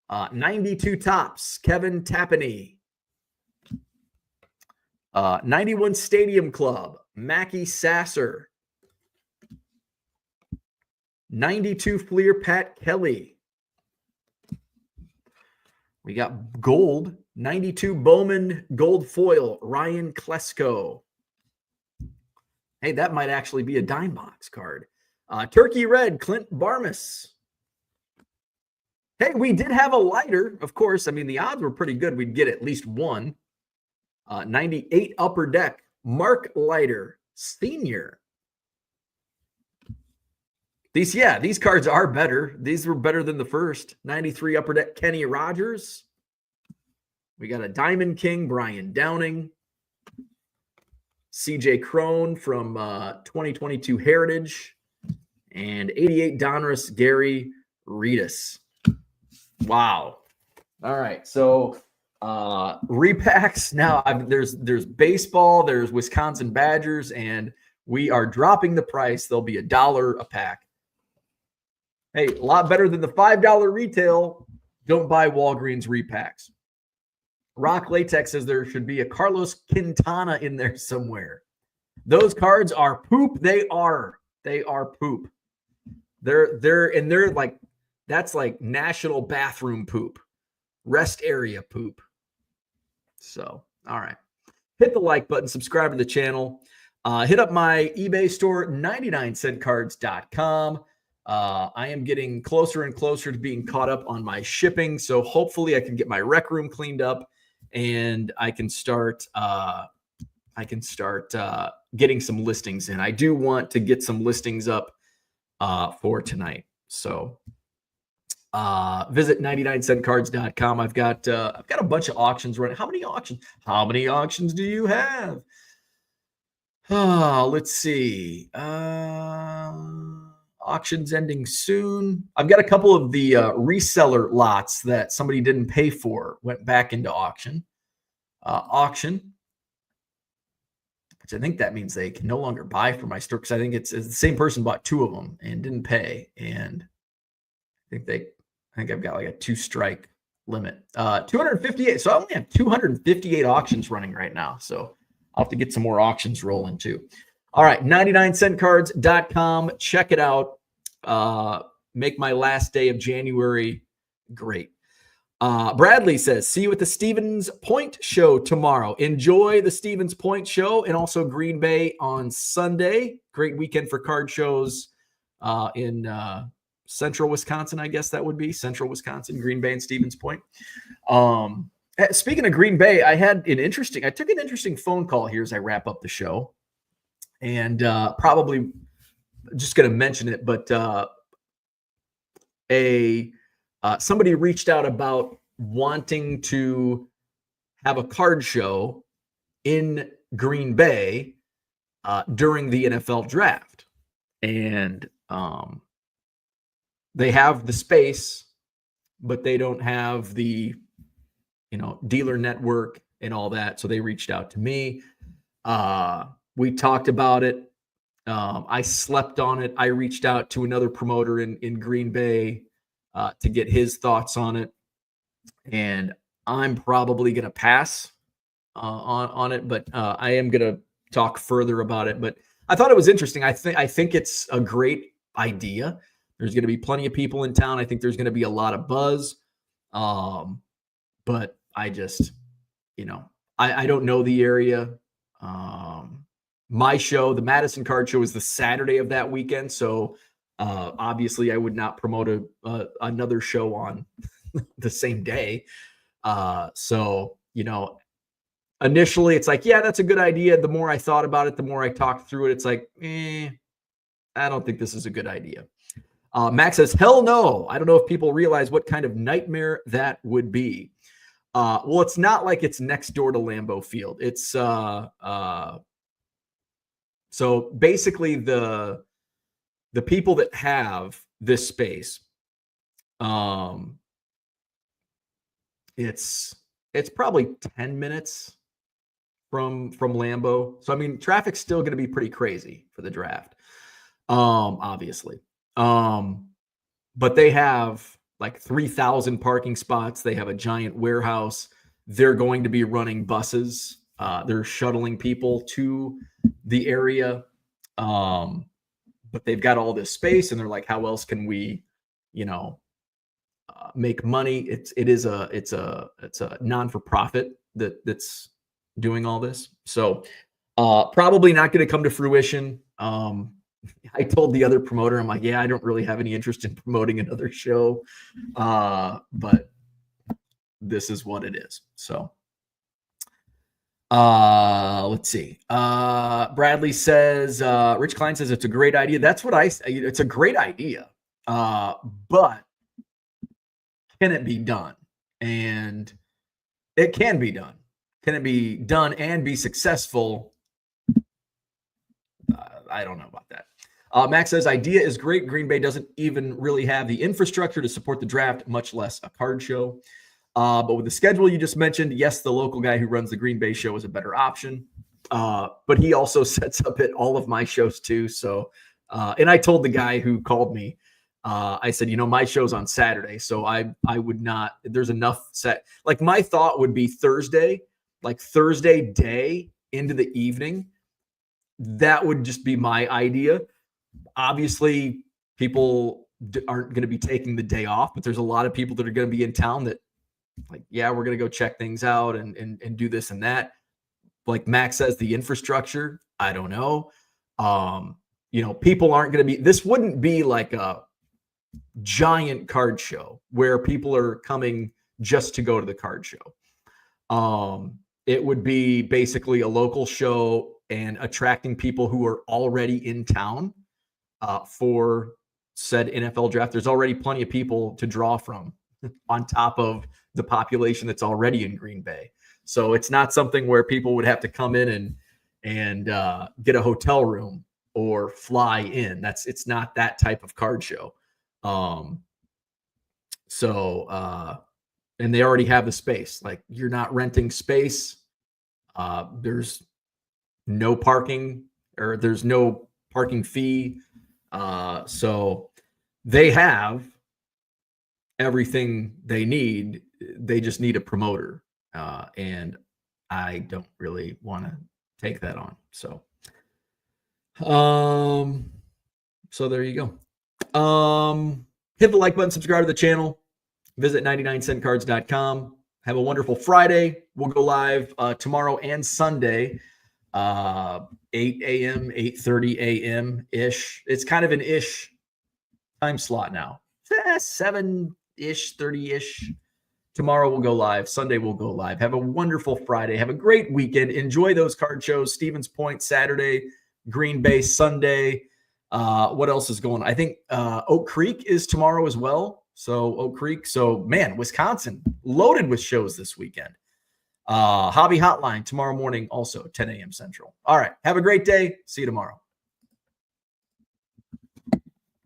Speaker 1: 92 tops, Kevin Tapani. 91 Stadium Club, Mackie Sasser. 92 Fleer, Pat Kelly. We got gold. 92 Bowman gold foil, Ryan Klesko. Hey, that might actually be a dime box card. Turkey red, Clint Barmas. Hey, we did have a lighter, of course. I mean, the odds were pretty good. We'd get at least one. 98 upper deck, Mark Leiter, senior. These cards are better. These were better than the first. 93 upper deck, Kenny Rogers. We got a Diamond King, Brian Downing. CJ Crone from 2022 Heritage. And 88 Donruss, Gary Reedus. Wow. All right. So repacks. Now there's baseball, there's Wisconsin Badgers, and we are dropping the price. There'll be $1 a pack. Hey, a lot better than the $5 retail. Don't buy Walgreens repacks. Rock Latex says there should be a Carlos Quintana in there somewhere. Those cards are poop. They are poop. They're like, that's like national bathroom poop, rest area poop. So, all right. Hit the like button, subscribe to the channel. Hit up my eBay store, 99centcards.com. I am getting closer and closer to being caught up on my shipping. So hopefully I can get my rec room cleaned up and I can start getting some listings in. I do want to get some listings up for tonight. So visit 99centcards.com. I've got a bunch of auctions running. How many auctions do you have? Let's see. Auctions ending soon. I've got a couple of the reseller lots that somebody didn't pay for, went back into auction. Auction, which I think that means they can no longer buy from my store, because I think it's the same person bought 2 of them and didn't pay. And I think I've got like a 2-strike limit. 258. So I only have 258 auctions running right now. So I'll have to get some more auctions rolling too. All right, 99centcards.com. Check it out. Make my last day of January great. Bradley says, see you at the Stevens Point show tomorrow. Enjoy the Stevens Point show and also Green Bay on Sunday. Great weekend for card shows in central Wisconsin, I guess that would be central Wisconsin, Green Bay and Stevens Point. Speaking of Green Bay, I took an interesting phone call here as I wrap up the show, and probably just going to mention it, but somebody reached out about wanting to have a card show in Green Bay during the NFL draft. And they have the space, but they don't have the, dealer network and all that. So they reached out to me. We talked about it. I slept on it. I reached out to another promoter in Green Bay to get his thoughts on it. And I'm probably going to pass on it, but I am going to talk further about it. But I thought it was interesting. I think it's a great idea. There's going to be plenty of people in town. I think there's going to be a lot of buzz. But I just, I don't know the area. My show, the Madison Card Show, is the Saturday of that weekend. So obviously I would not promote another show on the same day. So, initially it's like, yeah, that's a good idea. The more I thought about it, the more I talked through it, it's like, I don't think this is a good idea. Max says, hell no. I don't know if people realize what kind of nightmare that would be. Well, it's not like it's next door to Lambeau Field. It's so basically the people that have this space, it's probably 10 minutes from Lambeau. So I mean, traffic's still going to be pretty crazy for the draft, obviously. But they have like 3,000 parking spots. They have a giant warehouse. They're going to be running buses. They're shuttling people to the area. But they've got all this space, and they're like, how else can we, make money? It's a non-for-profit that's doing all this. So probably not going to come to fruition. I told the other promoter, I'm like, yeah, I don't really have any interest in promoting another show. But this is what it is. So let's see. Bradley says, Rich Klein says it's a great idea. That's what it's a great idea. But can it be done? And it can be done. Can it be done and be successful? I don't know about that. Max says, idea is great. Green Bay doesn't even really have the infrastructure to support the draft, much less a card show. But with the schedule you just mentioned, yes, the local guy who runs the Green Bay show is a better option. But he also sets up at all of my shows too. So, and I told the guy who called me, I said, my show's on Saturday. So I would not, there's enough set. Like my thought would be Thursday day into the evening. That would just be my idea. Obviously, people aren't going to be taking the day off, but there's a lot of people that are going to be in town that, like, yeah, we're going to go check things out and do this and that. Like Max says, the infrastructure, I don't know. People aren't going to be, this wouldn't be like a giant card show where people are coming just to go to the card show. It would be basically a local show and attracting people who are already in town for said NFL draft. There's already plenty of people to draw from on top of the population that's already in Green Bay. So it's not something where people would have to come in and get a hotel room or fly in. It's not that type of card show. And they already have the space. Like, you're not renting space. There's no parking, or there's no parking fee. So they have everything they need. They just need a promoter. And I don't really want to take that on. So there you go. Hit the like button, subscribe to the channel, visit 99centcards.com. Have a wonderful Friday. We'll go live tomorrow and Sunday, 8 a.m., 8:30 a.m. ish. It's kind of an ish time slot now. 7-ish, 30-ish. Tomorrow we'll go live. Sunday we'll go live. Have a wonderful Friday. Have a great weekend. Enjoy those card shows. Stevens Point Saturday, Green Bay Sunday. What else is going on? I think Oak Creek is tomorrow as well. So Oak Creek. So, man, Wisconsin loaded with shows this weekend. Hobby Hotline tomorrow morning, also 10 a.m. Central. All right. Have a great day. See you tomorrow.